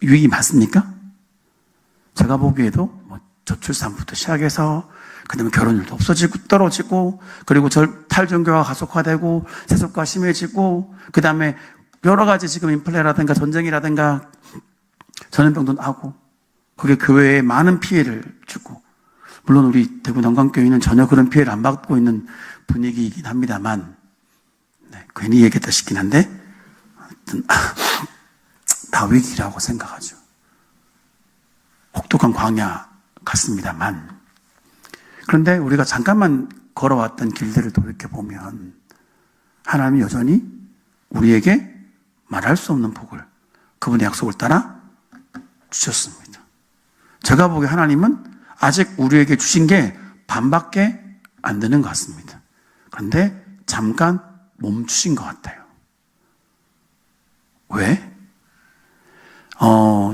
위기 맞습니까? 제가 보기에도 뭐 저출산부터 시작해서 그다음에 결혼율도 없어지고 떨어지고 그리고 탈종교가 가속화되고 세속화 심해지고 그다음에 여러 가지 지금 인플레라든가 전쟁이라든가 전염병도 나고 그게 교회에 많은 피해를 주고 물론 우리 대구 영광교회는 전혀 그런 피해를 안 받고 있는 분위기이긴 합니다만 괜히 얘기했다 싶긴 한데 다 위기라고 생각하죠. 혹독한 광야 같습니다만 그런데 우리가 잠깐만 걸어왔던 길들을 돌이켜보면 하나님이 여전히 우리에게 말할 수 없는 복을 그분의 약속을 따라 주셨습니다. 제가 보기에 하나님은 아직 우리에게 주신 게 반밖에 안 되는 것 같습니다. 그런데 잠깐 멈추신 것 같아요. 왜?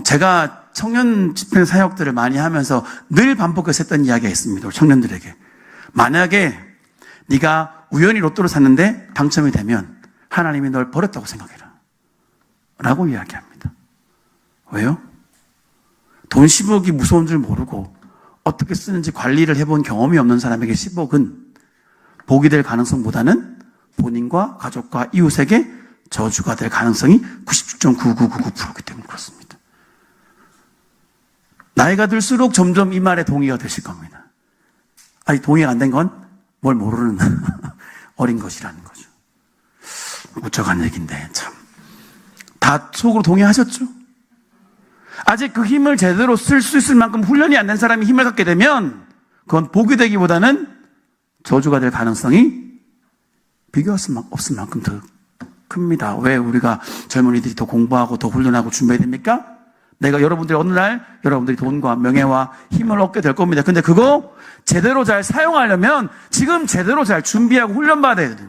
제가 청년 집회 사역들을 많이 하면서 늘 반복해서 했던 이야기가 있습니다. 우리 청년들에게. 만약에 네가 우연히 로또를 샀는데 당첨이 되면 하나님이 널 버렸다고 생각해라. 라고 이야기합니다. 왜요? 돈 10억이 무서운 줄 모르고 어떻게 쓰는지 관리를 해본 경험이 없는 사람에게 10억은 복이 될 가능성보다는 본인과 가족과 이웃에게 저주가 될 가능성이 99.9999%이기 때문에 그렇습니다. 나이가 들수록 점점 이 말에 동의가 되실 겁니다. 아직 동의가 안 된 건 뭘 모르는 어린 것이라는 거죠. 무척한 얘기인데 참. 다 속으로 동의하셨죠? 아직 그 힘을 제대로 쓸 수 있을 만큼 훈련이 안 된 사람이 힘을 갖게 되면 그건 복이 되기보다는 저주가 될 가능성이 비교할 수 없을 만큼 더 큽니다. 왜 우리가 젊은이들이 더 공부하고 더 훈련하고 준비해야 됩니까? 내가 여러분들이 어느 날 여러분들이 돈과 명예와 힘을 얻게 될 겁니다. 근데 그거 제대로 잘 사용하려면 지금 제대로 잘 준비하고 훈련받아야 돼요.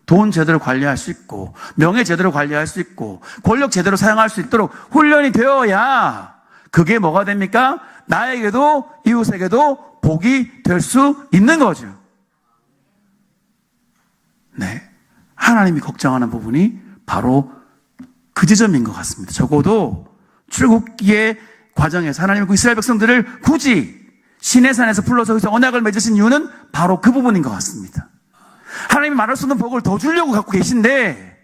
돈 제대로 관리할 수 있고 명예 제대로 관리할 수 있고 권력 제대로 사용할 수 있도록 훈련이 되어야 그게 뭐가 됩니까? 나에게도 이웃에게도 복이 될 수 있는 거죠. 네, 하나님이 걱정하는 부분이 바로 그 지점인 것 같습니다. 적어도 출국기의 과정에서 하나님은 그 이스라엘 백성들을 굳이 시내산에서 불러서 여기서 언약을 맺으신 이유는 바로 그 부분인 것 같습니다. 하나님이 말할 수 없는 복을 더 주려고 갖고 계신데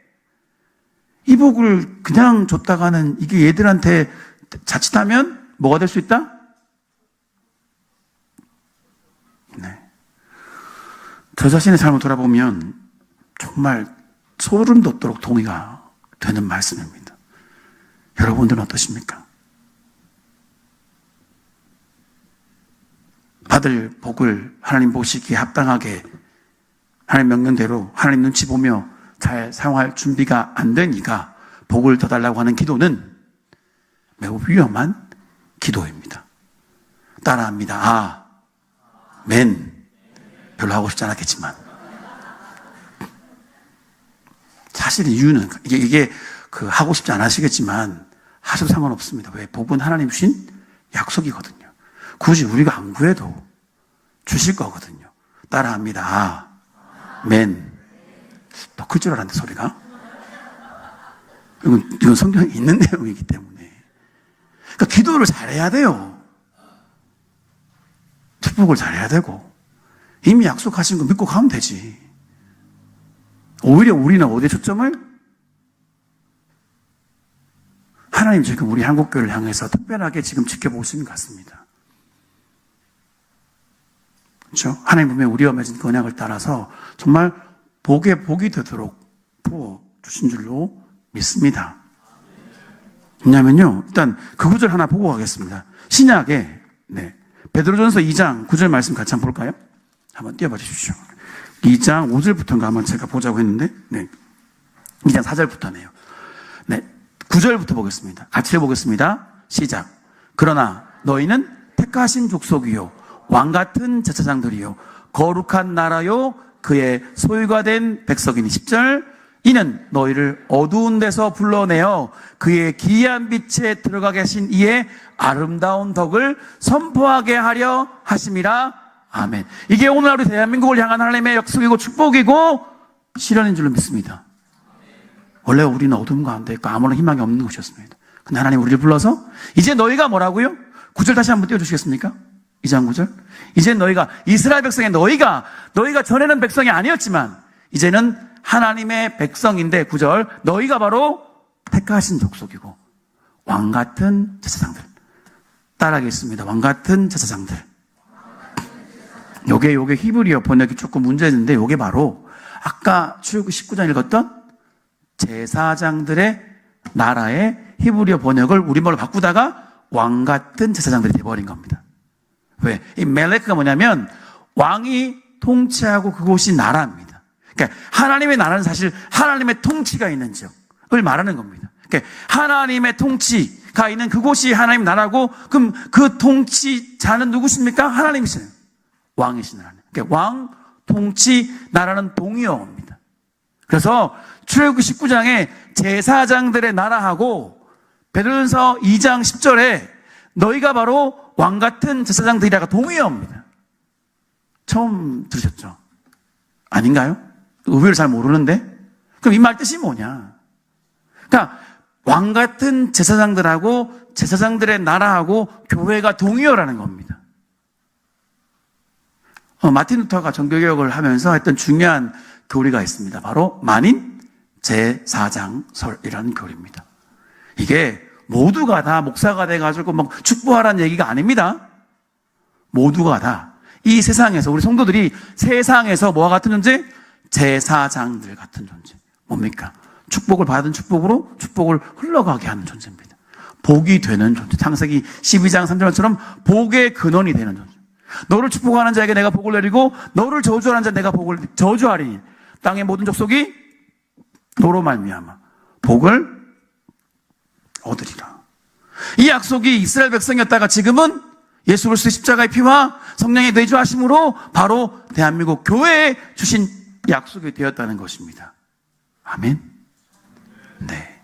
이 복을 그냥 줬다가는 이게 얘들한테 자칫하면 뭐가 될 수 있다? 네. 저 자신의 삶을 돌아보면 정말 소름 돋도록 동의가 되는 말씀입니다. 여러분들은 어떠십니까? 받을 복을 하나님 보시기에 합당하게 하나님 명령대로 하나님 눈치 보며 잘 사용할 준비가 안 되니까 복을 더 달라고 하는 기도는 매우 위험한 기도입니다. 따라합니다. 아멘. 별로 하고 싶지 않았겠지만 사실 이유는 이게 하고 싶지 않으시겠지만 하셔도 상관없습니다. 왜? 복은 하나님 주신 약속이거든요. 굳이 우리가 안 구해도 주실 거거든요. 따라합니다. 아멘. 더 클 줄 알았는데 소리가. 이건 성경에 있는 내용이기 때문에. 그러니까 기도를 잘해야 돼요. 축복을 잘해야 되고 이미 약속하신 거 믿고 가면 되지. 오히려 우리는 어디에 초점을? 하나님 지금 우리 한국교회를 향해서 특별하게 지금 지켜보고 있는 것 같습니다. 그렇죠? 하나님 분명히 우리와 맺은 그 언약을 따라서 정말 복에 복이 되도록 부어주신 줄로 믿습니다. 왜냐면요, 일단 그 구절 하나 보고 가겠습니다. 신약에 베드로전서 2장 9절 말씀 같이 한번 볼까요? 한번 띄워봐 주십시오. 2장 5절부터인가 한번 제가 보자고 했는데 2장 4절부터네요. 9절부터 보겠습니다. 같이 해보겠습니다. 시작. 그러나 너희는 택하신 족속이요 왕같은 제사장들이요 거룩한 나라요 그의 소유가 된 백성이니. 10절 이는 너희를 어두운 데서 불러내어 그의 기이한 빛에 들어가 계신 이의 아름다운 덕을 선포하게 하려 하심이라. 아멘. 이게 오늘 하루 대한민국을 향한 하나님의 약속이고 축복이고 실현인 줄로 믿습니다. 원래 우리는 어둠 가운데 있고 아무런 희망이 없는 것이었습니다. 근데 하나님 우리를 불러서 이제 너희가 뭐라고요? 9절 다시 한번 띄워주시겠습니까? 2장 9절. 이제 너희가 이스라엘 백성의 너희가 전에는 백성이 아니었지만 이제는 하나님의 백성인데 9절 너희가 바로 택하신 족속이고 왕같은 제사장들. 따라하겠습니다. 왕같은 제사장들. 요게 히브리어 번역이 조금 문제였는데 요게 바로 아까 출애굽기 19장 읽었던 제사장들의 나라의 히브리어 번역을 우리말로 바꾸다가 왕같은 제사장들이 되어버린 겁니다. 왜? 이 멜레크가 뭐냐면 왕이 통치하고 그곳이 나라입니다. 그러니까 하나님의 나라는 사실 하나님의 통치가 있는 지역을 말하는 겁니다. 그러니까 하나님의 통치가 있는 그곳이 하나님 나라고 그럼 그 통치자는 누구십니까? 하나님이시네요. 왕이신 하나님. 그러니까 왕, 통치, 나라는 동의어입니다. 그래서 출애굽기 19장에 제사장들의 나라하고 베드로전서 2장 10절에 너희가 바로 왕같은 제사장들이라가 동의어입니다. 처음 들으셨죠? 아닌가요? 의외로 잘 모르는데? 그럼 이 말 뜻이 뭐냐? 그러니까 왕같은 제사장들하고 제사장들의 나라하고 교회가 동의어라는 겁니다. 마틴 루터가 종교개혁을 하면서 했던 중요한 교리가 있습니다. 바로 만인 제사장설이라는 교리입니다. 이게 모두가 다 목사가 돼가지고 막 축복하라는 얘기가 아닙니다. 모두가 다 이 세상에서 우리 성도들이 세상에서 뭐와 같은 존재? 제사장들 같은 존재. 뭡니까? 축복을 받은 축복으로 축복을 흘러가게 하는 존재입니다. 복이 되는 존재. 창세기 12장 3절처럼 복의 근원이 되는 존재. 너를 축복하는 자에게 내가 복을 내리고 너를 저주하는 자에게 내가 복을 저주하리니 땅의 모든 족속이 너로 말미암아 복을 얻으리라. 이 약속이 이스라엘 백성이었다가 지금은 예수 그리스도의 십자가의 피와 성령의 내주하심으로 바로 대한민국 교회에 주신 약속이 되었다는 것입니다. 아멘. 네.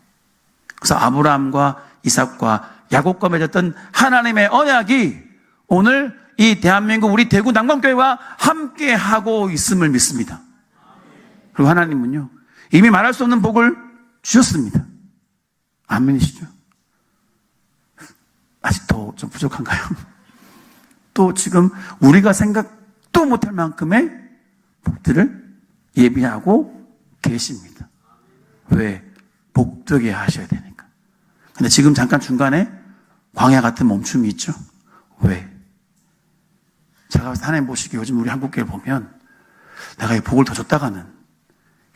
그래서 아브라함과 이삭과 야곱과 맺었던 하나님의 언약이 오늘 이 대한민국 우리 대구 남광교회와 함께 하고 있음을 믿습니다. 그리고 하나님은요 이미 말할 수 없는 복을 주셨습니다. 아멘이시죠? 아직도 좀 부족한가요? 또 지금 우리가 생각도 못할 만큼의 복들을 예비하고 계십니다. 왜? 복되게 하셔야 되니까. 근데 지금 잠깐 중간에 광야 같은 멈춤이 있죠? 왜? 제가 하나님 보시기에 요즘 우리 한국교회 보면 내가 이 복을 더 줬다가는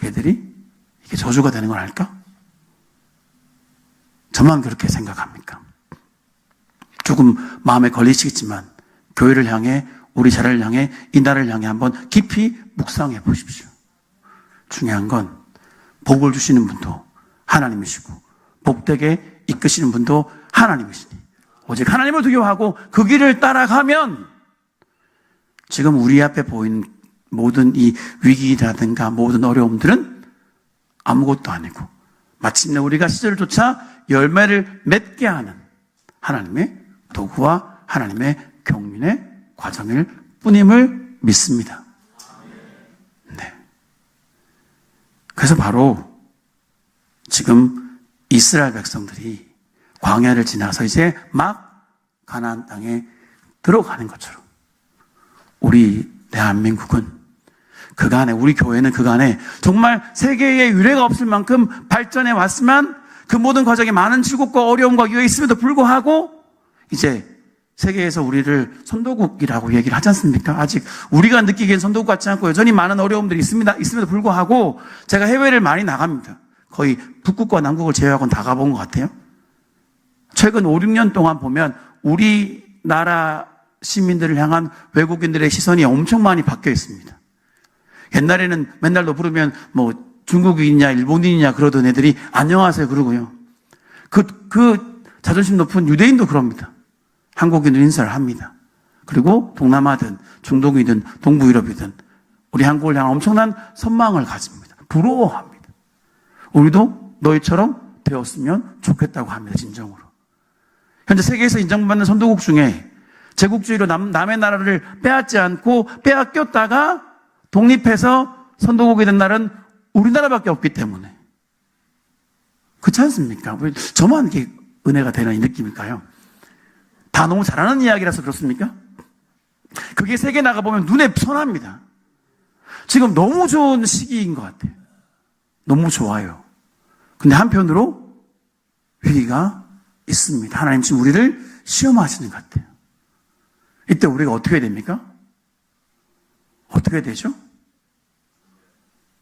얘들이 이게 저주가 되는 건 알까? 저만 그렇게 생각합니까? 조금 마음에 걸리시겠지만 교회를 향해 우리 자리를 향해 이 나라를 향해 한번 깊이 묵상해 보십시오. 중요한 건 복을 주시는 분도 하나님이시고 복되게 이끄시는 분도 하나님이시니 오직 하나님을 두려워하고 그 길을 따라가면 지금 우리 앞에 보이는 모든 이 위기라든가 모든 어려움들은 아무것도 아니고 마침내 우리가 시절을 쫓아 열매를 맺게 하는 하나님의 도구와 하나님의 경륜의 과정일 뿐임을 믿습니다. 네. 그래서 바로 지금 이스라엘 백성들이 광야를 지나서 이제 막 가나안 땅에 들어가는 것처럼 우리 대한민국은 그간에 우리 교회는 그간에 정말 세계에 유례가 없을 만큼 발전해 왔지만 그 모든 과정에 많은 질곡과 어려움과 유해 있음에도 불구하고 이제 세계에서 우리를 선도국이라고 얘기를 하지 않습니까? 아직 우리가 느끼기엔 선도국 같지 않고 여전히 많은 어려움들이 있음에도 불구하고 제가 해외를 많이 나갑니다. 거의 북극과 남극을 제외하고는 다 가본 것 같아요. 최근 5, 6년 동안 보면 우리나라 시민들을 향한 외국인들의 시선이 엄청 많이 바뀌어 있습니다. 옛날에는 맨날 너 부르면 뭐 중국인이냐 일본인이냐 그러던 애들이 안녕하세요 그러고요. 그 자존심 높은 유대인도 그럽니다. 한국인으로 인사를 합니다. 그리고 동남아든 중동이든 동부유럽이든 우리 한국을 향한 엄청난 선망을 가집니다. 부러워합니다. 우리도 너희처럼 되었으면 좋겠다고 합니다. 진정으로. 현재 세계에서 인정받는 선도국 중에 제국주의로 남의 나라를 빼앗지 않고 빼앗겼다가 독립해서 선도국이 된 나라는 우리나라밖에 없기 때문에. 그렇지 않습니까? 왜 저만 이렇게 은혜가 되는 이 느낌일까요? 다 너무 잘하는 이야기라서 그렇습니까? 그게 세계 나가보면 눈에 선합니다. 지금 너무 좋은 시기인 것 같아요. 너무 좋아요. 근데 한편으로 위기가 있습니다. 하나님 지금 우리를 시험하시는 것 같아요. 이때 우리가 어떻게 해야 됩니까? 어떻게 해야 되죠?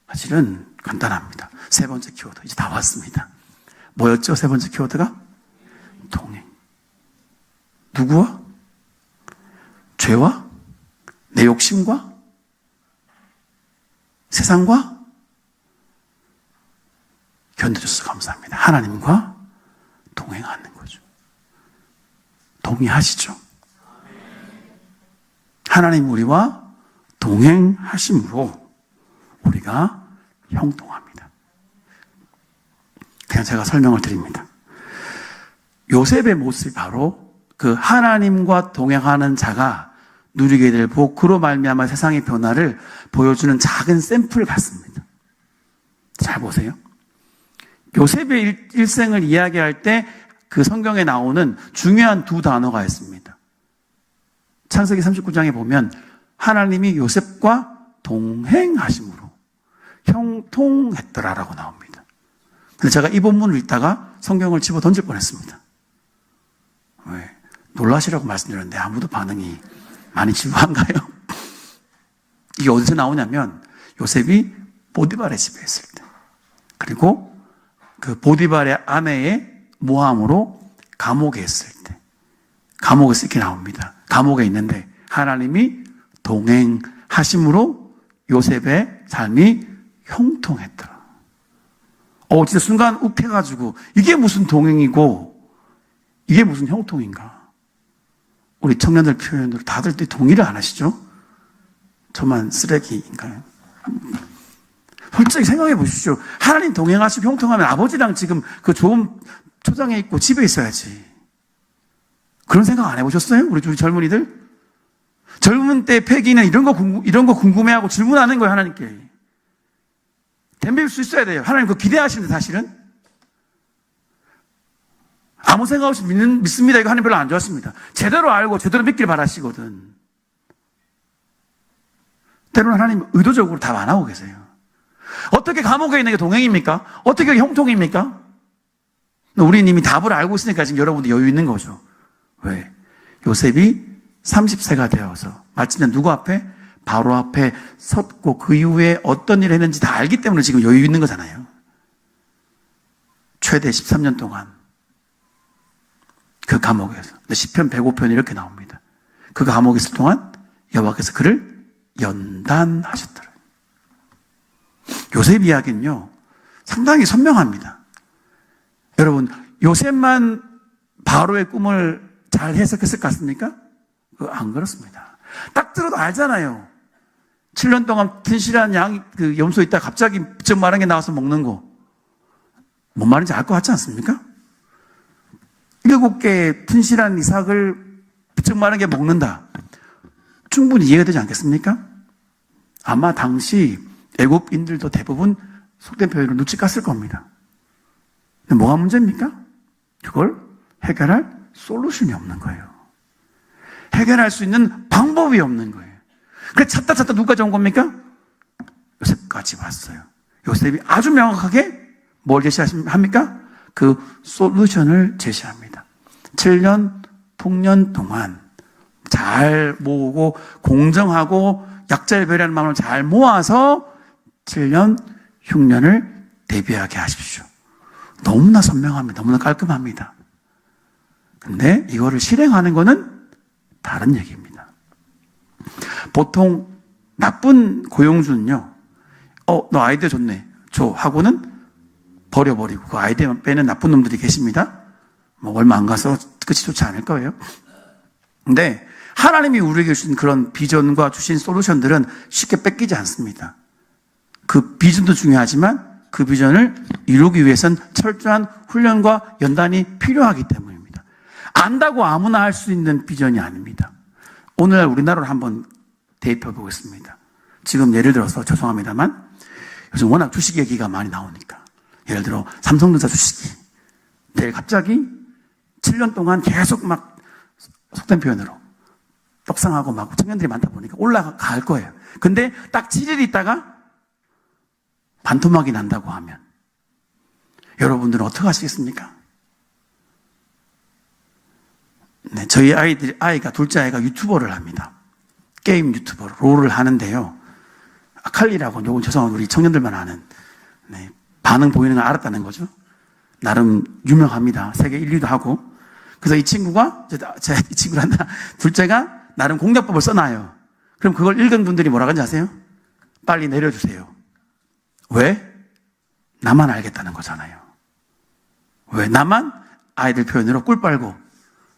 사실은 간단합니다. 세 번째 키워드 이제 다 왔습니다. 뭐였죠? 세 번째 키워드가? 동행. 누구와? 죄와? 내 욕심과? 세상과? 견뎌줘서 감사합니다. 하나님과 동행하는 거죠. 동의하시죠? 하나님 우리와 동행하심으로 우리가 형통합니다. 그냥 제가 설명을 드립니다. 요셉의 모습이 바로 그 하나님과 동행하는 자가 누리게 될 복으로 말미암아 세상의 변화를 보여주는 작은 샘플 같습니다. 잘 보세요. 요셉의 일생을 이야기할 때 그 성경에 나오는 중요한 두 단어가 있습니다. 창세기 39장에 보면 하나님이 요셉과 동행하심으로 형통했더라라고 나옵니다. 근데 제가 이 본문을 읽다가 성경을 집어 던질 뻔했습니다. 왜? 놀라시라고 말씀드렸는데 아무도 반응이 많이 지루한가요? 이게 어디서 나오냐면 요셉이 보디발의 집에 있을 때, 그리고 그 보디발의 아내의 모함으로 감옥에 있을 때, 감옥에서 이렇게 나옵니다. 감옥에 있는데 하나님이 동행하심으로 요셉의 삶이 형통했더라. 진짜 순간 욱해가지고 이게 무슨 동행이고 이게 무슨 형통인가. 우리 청년들 표현으로 다들 동의를 안 하시죠? 저만 쓰레기인가요? 솔직히 생각해 보십시오. 하나님 동행하시고 형통하면 아버지랑 지금 그 좋은 초장에 있고 집에 있어야지. 그런 생각 안 해보셨어요? 우리 젊은이들? 젊은 때 패기는 이런 거 궁금해하고 질문하는 거예요, 하나님께. 덤빌 수 있어야 돼요. 하나님 그거 기대하시는데 사실은. 아무 생각 없이 믿습니다. 이거 하나님 별로 안 좋았습니다. 제대로 알고 제대로 믿길 바라시거든. 때로는 하나님 의도적으로 답 안 하고 계세요. 어떻게 감옥에 있는 게 동행입니까? 어떻게 형통입니까? 우리는 이미 답을 알고 있으니까 지금 여러분도 여유 있는 거죠. 왜? 요셉이 30세가 되어서 마침내 누구 앞에? 바로 앞에 섰고 그 이후에 어떤 일을 했는지 다 알기 때문에 지금 여유 있는 거잖아요. 최대 13년 동안 그 감옥에서. 시편 105편 이렇게 나옵니다. 그 감옥에 있을 동안 여호와께서 그를 연단하셨더라. 요셉 이야기는요 상당히 선명합니다. 여러분, 요셉만 바로의 꿈을 잘 해석했을 것 같습니까? 안 그렇습니다. 딱 들어도 알잖아요. 7년 동안 튼실한 그 염소에 있다 갑자기 좀 마른 게 나와서 먹는 거. 뭔 말인지 알 것 같지 않습니까? 7개의 튼실한 이삭을 비쩍 마른 게 먹는다. 충분히 이해가 되지 않겠습니까? 아마 당시 애굽인들도 대부분 속된 표현으로 눈치 깠을 겁니다. 근데 뭐가 문제입니까? 그걸 해결할 솔루션이 없는 거예요. 해결할 수 있는 방법이 없는 거예요. 그래서 찾다 누구까지 온 겁니까? 요셉까지 왔어요. 요셉이 아주 명확하게 뭘 제시합니까? 그 솔루션을 제시합니다. 7년 풍년 동안 잘 모으고 공정하고 약자를 배려하는 마음을 잘 모아서 7년 흉년을 대비하게 하십시오. 너무나 선명합니다. 너무나 깔끔합니다. 근데 이거를 실행하는 거는 다른 얘기입니다. 보통 나쁜 고용주는요, 너 아이디어 좋네. 줘. 하고는 버려버리고 그 아이디어 빼는 나쁜 놈들이 계십니다. 얼마 안 가서 끝이 좋지 않을 거예요. 근데 하나님이 우리에게 주신 그런 비전과 주신 솔루션들은 쉽게 뺏기지 않습니다. 그 비전도 중요하지만 그 비전을 이루기 위해선 철저한 훈련과 연단이 필요하기 때문입니다. 안다고 아무나 할 수 있는 비전이 아닙니다. 오늘날 우리나라를 한번 대입해 보겠습니다. 지금 예를 들어서 죄송합니다만 요즘 워낙 주식 얘기가 많이 나오니까 예를 들어 삼성전자 주식이 내일 갑자기 7년 동안 계속 막 속된 표현으로 떡상하고 막 청년들이 많다 보니까 올라갈 거예요. 근데 딱 7일 있다가 반토막이 난다고 하면 여러분들은 어떻게 하시겠습니까? 네, 저희 아이가 둘째 아이가 유튜버를 합니다. 게임 유튜버 롤을 하는데요. 아칼리라고 요건 죄송한 우리 청년들만 아는 네, 반응 보이는 걸 알았다는 거죠. 나름 유명합니다. 세계 1위도 하고. 그래서 이 친구가 이 친구란다. 둘째가 나름 공략법을 써놔요. 그럼 그걸 읽은 분들이 뭐라고 하는지 아세요? 빨리 내려주세요. 왜? 나만 알겠다는 거잖아요. 왜? 나만 아이들 표현으로 꿀 빨고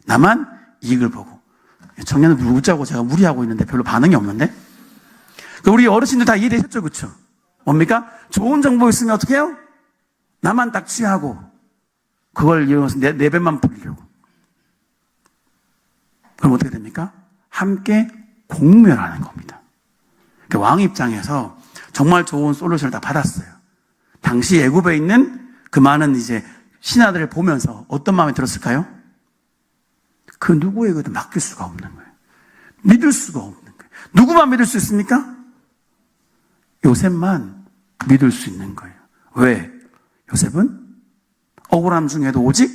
나만 이익을 보고. 청년은 웃자고 제가 무리하고 있는데 별로 반응이 없는데? 우리 어르신들 다 이해되셨죠? 그렇죠? 뭡니까? 좋은 정보 있으면 어떻게 해요? 나만 딱 취하고 그걸 이용해서 내 배만 불리려고. 그럼 어떻게 됩니까? 함께 공멸하는 겁니다. 왕 입장에서 정말 좋은 솔루션을 다 받았어요. 당시 애굽에 있는 그 많은 이제 신하들을 보면서 어떤 마음이 들었을까요? 그 누구에게도 맡길 수가 없는 거예요. 믿을 수가 없는 거예요. 누구만 믿을 수 있습니까? 요셉만 믿을 수 있는 거예요. 왜? 요셉은 억울함 중에도 오직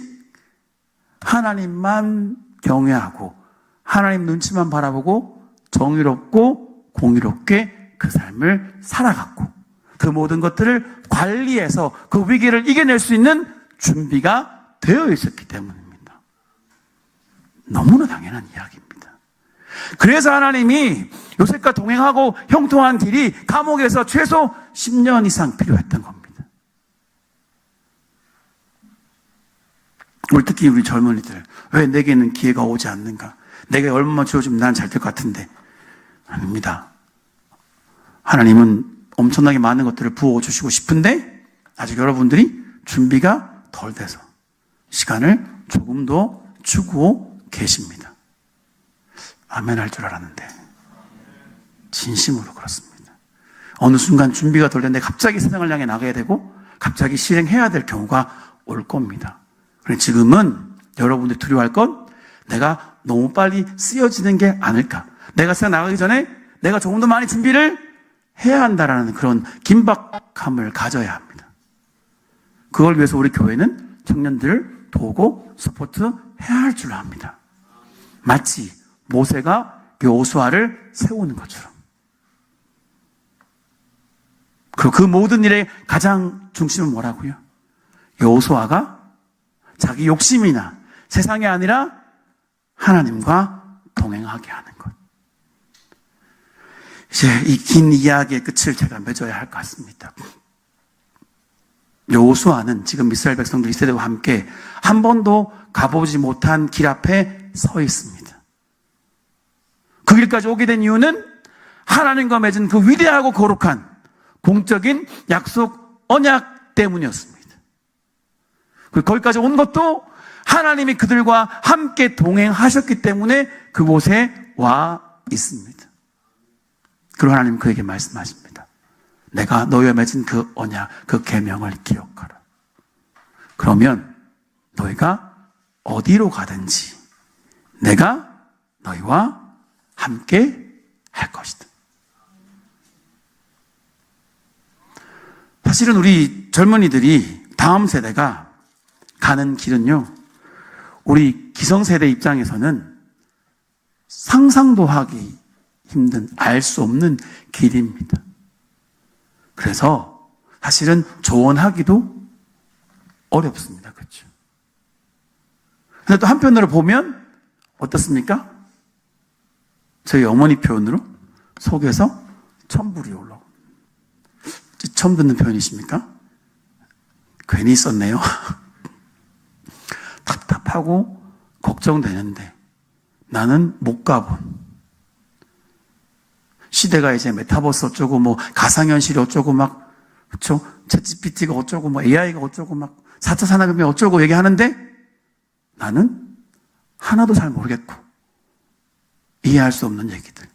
하나님만 경외하고 하나님 눈치만 바라보고 정의롭고 공의롭게 그 삶을 살아갔고 그 모든 것들을 관리해서 그 위기를 이겨낼 수 있는 준비가 되어 있었기 때문입니다. 너무나 당연한 이야기입니다. 그래서 하나님이 요셉과 동행하고 형통한 길이 감옥에서 최소 10년 이상 필요했던 겁니다. 특히 우리 젊은이들 왜 내게는 기회가 오지 않는가? 내게 얼마만 주어지면 난 잘 될 것 같은데 아닙니다. 하나님은 엄청나게 많은 것들을 부어주시고 싶은데 아직 여러분들이 준비가 덜 돼서 시간을 조금 더 주고 계십니다. 아멘 할 줄 알았는데 진심으로 그렇습니다. 어느 순간 준비가 덜 됐는데 갑자기 세상을 향해 나가야 되고 갑자기 실행해야 될 경우가 올 겁니다. 그래서 지금은 여러분들이 두려워할 건 내가 너무 빨리 쓰여지는 게 아닐까. 내가 세상 나가기 전에 내가 조금 더 많이 준비를 해야 한다라는 그런 긴박함을 가져야 합니다. 그걸 위해서 우리 교회는 청년들을 도우고 서포트해야 할 줄 압니다. 마치 모세가 여호수아를 세우는 것처럼. 그리고 그 모든 일의 가장 중심은 뭐라고요? 여호수아가 자기 욕심이나 세상이 아니라 하나님과 동행하게 하는 것. 이제 이 긴 이야기의 끝을 제가 맺어야 할 것 같습니다. 여호수아는 지금 이스라엘 백성들 이세대와 함께 한 번도 가보지 못한 길 앞에 서 있습니다. 그 길까지 오게 된 이유는 하나님과 맺은 그 위대하고 거룩한 공적인 약속 언약 때문이었습니다. 그리고 거기까지 온 것도 하나님이 그들과 함께 동행하셨기 때문에 그곳에 와 있습니다. 그리고 하나님 그에게 말씀하십니다. 내가 너희와 맺은 그 언약, 그 계명을 기억하라. 그러면 너희가 어디로 가든지 내가 너희와 함께 할 것이다. 사실은 우리 젊은이들이 다음 세대가 가는 길은요, 우리 기성세대 입장에서는 상상도 하기 힘든, 알 수 없는 길입니다. 그래서 사실은 조언하기도 어렵습니다. 그렇죠? 근데 또 한편으로 보면 어떻습니까? 저희 어머니 표현으로 속에서 천불이 올라오고. 처음 듣는 표현이십니까? 괜히 썼네요. 답답하고 걱정되는데 나는 못 가본, 시대가 이제 메타버스 어쩌고 뭐 가상현실이 어쩌고 막, 그쵸? 챗GPT가 어쩌고 뭐 AI가 어쩌고 막 4차 산업革命 어쩌고 얘기하는데 나는 하나도 잘 모르겠고 이해할 수 없는 얘기들.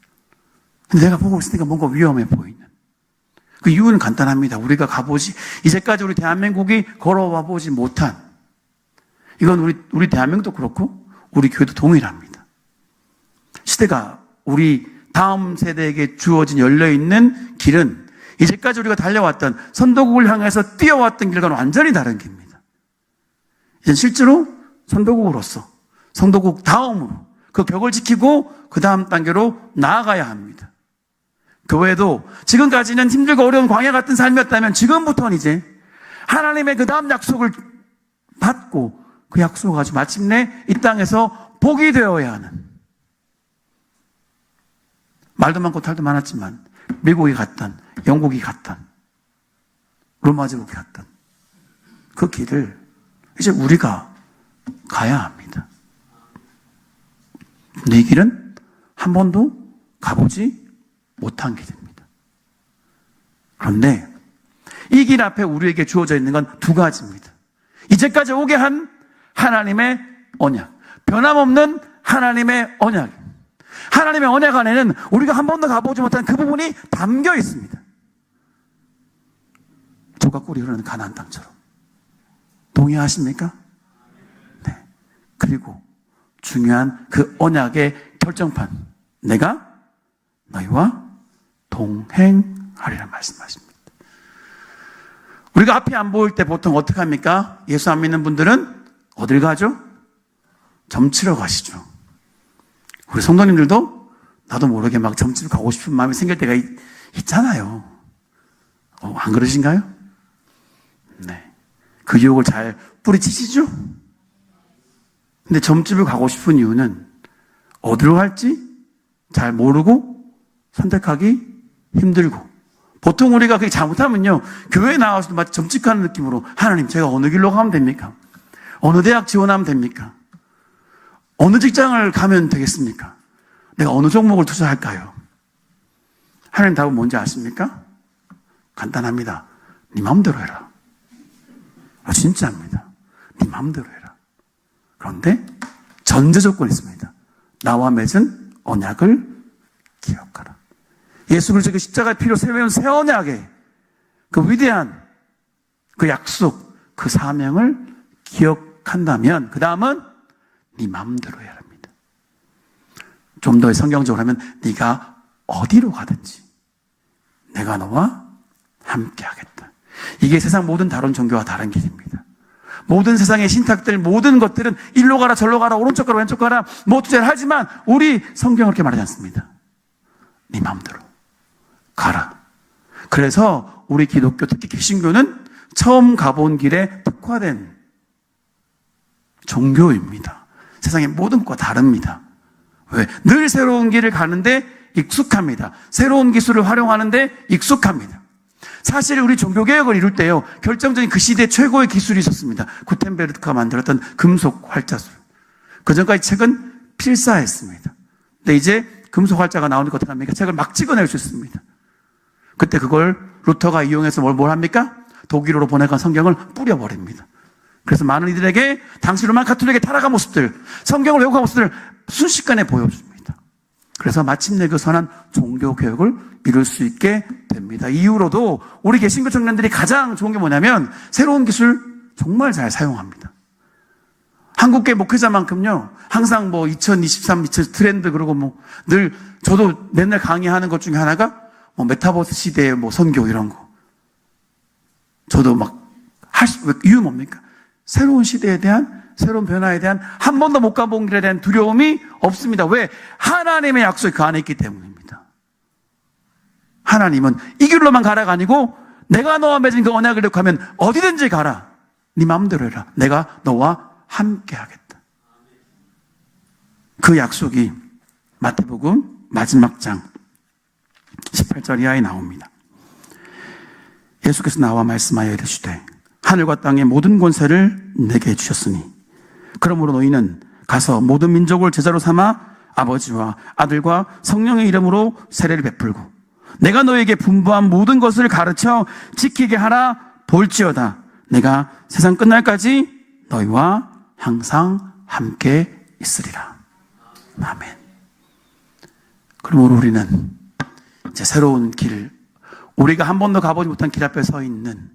근데 내가 보고 있으니까 뭔가 위험해 보이는. 그 이유는 간단합니다. 우리가 가보지, 이제까지 우리 대한민국이 걸어와 보지 못한, 이건 우리 대한민국도 그렇고 우리 교회도 동일합니다. 시대가 우리 다음 세대에게 주어진 열려있는 길은 이제까지 우리가 달려왔던, 선도국을 향해서 뛰어왔던 길과는 완전히 다른 길입니다. 이제 실제로 선도국으로서, 선도국 다음으로 그 벽을 지키고 그 다음 단계로 나아가야 합니다. 교회도 지금까지는 힘들고 어려운 광야 같은 삶이었다면 지금부터는 이제 하나님의 그 다음 약속을 받고 그 약속을 가지고 마침내 이 땅에서 복이 되어야 하는, 말도 많고 탈도 많았지만 미국이 갔던, 영국이 갔던, 로마 제국이 갔던 그 길을 이제 우리가 가야 합니다. 근데 이 길은 한 번도 가보지 못한 길입니다. 그런데 이 길 앞에 우리에게 주어져 있는 건 두 가지입니다. 이제까지 오게 한 하나님의 언약, 변함없는 하나님의 언약. 하나님의 언약 안에는 우리가 한 번도 가보지 못한 그 부분이 담겨 있습니다. 조각 꿀이 흐르는 가나안 땅처럼. 동의하십니까? 네. 그리고 중요한 그 언약의 결정판, 내가 너희와 동행하리라 말씀하십니다. 우리가 앞이 안 보일 때 보통 어떻게 합니까? 예수 안 믿는 분들은 어딜 가죠? 점치러 가시죠. 우리 성도님들도 나도 모르게 막 점집 가고 싶은 마음이 생길 때가 있잖아요. 안 그러신가요? 네. 그 유혹을 잘 뿌리치시죠? 근데 점집을 가고 싶은 이유는 어디로 갈지 잘 모르고 선택하기 힘들고, 보통 우리가 그게 잘못하면요, 교회에 나와서도 마치 점집 가는 느낌으로, 하나님 제가 어느 길로 가면 됩니까? 어느 대학 지원하면 됩니까? 어느 직장을 가면 되겠습니까? 내가 어느 종목을 투자할까요? 하나님 답은 뭔지 아십니까? 간단합니다. 네 마음대로 해라. 진짜입니다. 네 마음대로 해라. 그런데 전제 조건이 있습니다. 나와 맺은 언약을 기억하라. 예수 그리스도의 십자가의 피로 세운 새 언약의 그 위대한 그 약속, 그 사명을 기억한다면 그 다음은 네 마음대로 해야 합니다. 좀 더 성경적으로 하면 네가 어디로 가든지 내가 너와 함께 하겠다. 이게 세상 모든 다른 종교와 다른 길입니다. 모든 세상의 신탁들, 모든 것들은 일로 가라 절로 가라 오른쪽 가라 왼쪽 가라 뭐 투자를 하지만 우리 성경은 그렇게 말하지 않습니다. 네 마음대로 가라. 그래서 우리 기독교, 특히 개신교는 처음 가본 길에 특화된 종교입니다. 세상의 모든 것과 다릅니다. 왜? 늘 새로운 길을 가는데 익숙합니다. 새로운 기술을 활용하는데 익숙합니다. 사실 우리 종교개혁을 이룰 때요, 결정적인 그 시대 최고의 기술이 있었습니다. 구텐베르트가 만들었던 금속 활자술. 그 전까지 책은 필사했습니다. 근데 이제 금속 활자가 나오니까 어떻게 합니까? 책을 막 찍어낼 수 있습니다. 그때 그걸 루터가 이용해서 뭘 합니까? 독일어로 번역한 성경을 뿌려버립니다. 그래서 많은 이들에게 당시 로마 가톨릭의 타락한 모습들, 성경을 왜곡한 모습들을 순식간에 보여줍니다. 그래서 마침내 그 선한 종교개혁을 이룰 수 있게 됩니다. 이후로도 우리 개신교 청년들이 가장 좋은 게 뭐냐면 새로운 기술 정말 잘 사용합니다. 한국계 목회자만큼요, 항상 뭐 2023 트렌드, 그리고 뭐 늘 저도 맨날 강의하는 것 중에 하나가 뭐 메타버스 시대의 뭐 선교 이런 거. 저도 막 이유 뭡니까? 새로운 시대에 대한, 새로운 변화에 대한, 한 번도 못 가본 길에 대한 두려움이 없습니다. 왜? 하나님의 약속이 그 안에 있기 때문입니다. 하나님은 이 길로만 가라가 아니고 내가 너와 맺은 그 언약을 기억하면 어디든지 가라. 네 마음대로 해라. 내가 너와 함께 하겠다. 그 약속이 마태복음 마지막 장 18절 이하에 나옵니다. 예수께서 나와 말씀하여 이르시되 하늘과 땅의 모든 권세를 내게 주셨으니 그러므로 너희는 가서 모든 민족을 제자로 삼아 아버지와 아들과 성령의 이름으로 세례를 베풀고 내가 너에게 분부한 모든 것을 가르쳐 지키게 하라 볼지어다. 내가 세상 끝날까지 너희와 항상 함께 있으리라. 아멘. 그러므로 우리는 이제 새로운 길, 우리가 한 번도 가보지 못한 길 앞에 서 있는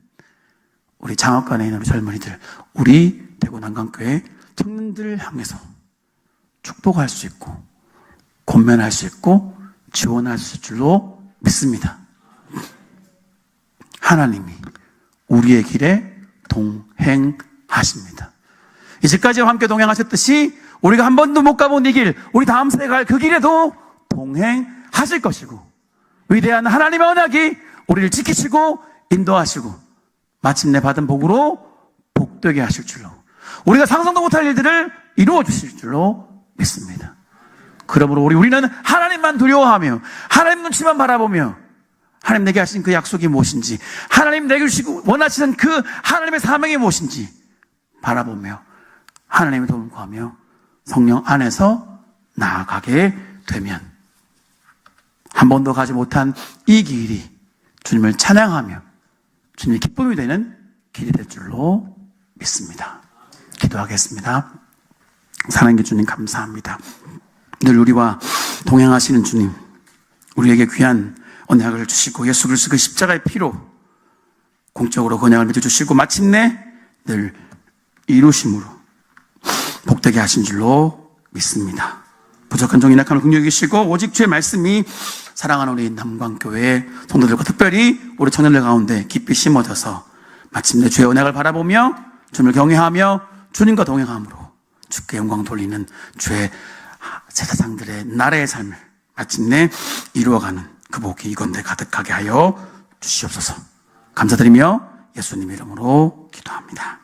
우리 장학관에 있는 우리 젊은이들, 우리 대구 난강교회 청년들을 향해서 축복할 수 있고 권면할 수 있고 지원할 수 있을 줄로 믿습니다. 하나님이 우리의 길에 동행하십니다. 이제까지 함께 동행하셨듯이 우리가 한 번도 못 가본 이 길, 우리 다음 세대 갈 그 길에도 동행하실 것이고 위대한 하나님의 언약이 우리를 지키시고 인도하시고 마침내 받은 복으로 복되게 하실 줄로, 우리가 상상도 못할 일들을 이루어 주실 줄로 믿습니다. 그러므로 우리는 하나님만 두려워하며 하나님 눈치만 바라보며 하나님 내게 하신 그 약속이 무엇인지, 하나님 내게 주시고 원하시는 그 하나님의 사명이 무엇인지 바라보며 하나님의 도움을 구하며 성령 안에서 나아가게 되면 한 번도 가지 못한 이 길이 주님을 찬양하며 주님의 기쁨이 되는 길이 될 줄로 믿습니다. 기도하겠습니다. 사랑의 주님 감사합니다. 늘 우리와 동행하시는 주님, 우리에게 귀한 언약을 주시고 예수 그리스도 그 십자가의 피로 공적으로 그 언약을 맺어주시고 마침내 늘 이루심으로 복되게 하신 줄로 믿습니다. 부족한 종이 약함을 긍휼히 여기시고 오직 주의 말씀이 사랑하는 우리 남광교회 성도들과 특별히 우리 청년들 가운데 깊이 심어져서 마침내 주의 언약을 바라보며 주님을 경외하며 주님과 동행함으로 주께 영광 돌리는 주의 제사장들의 나라의 삶을 마침내 이루어가는 그 복이 이건대 가득하게 하여 주시옵소서. 감사드리며 예수님 이름으로 기도합니다.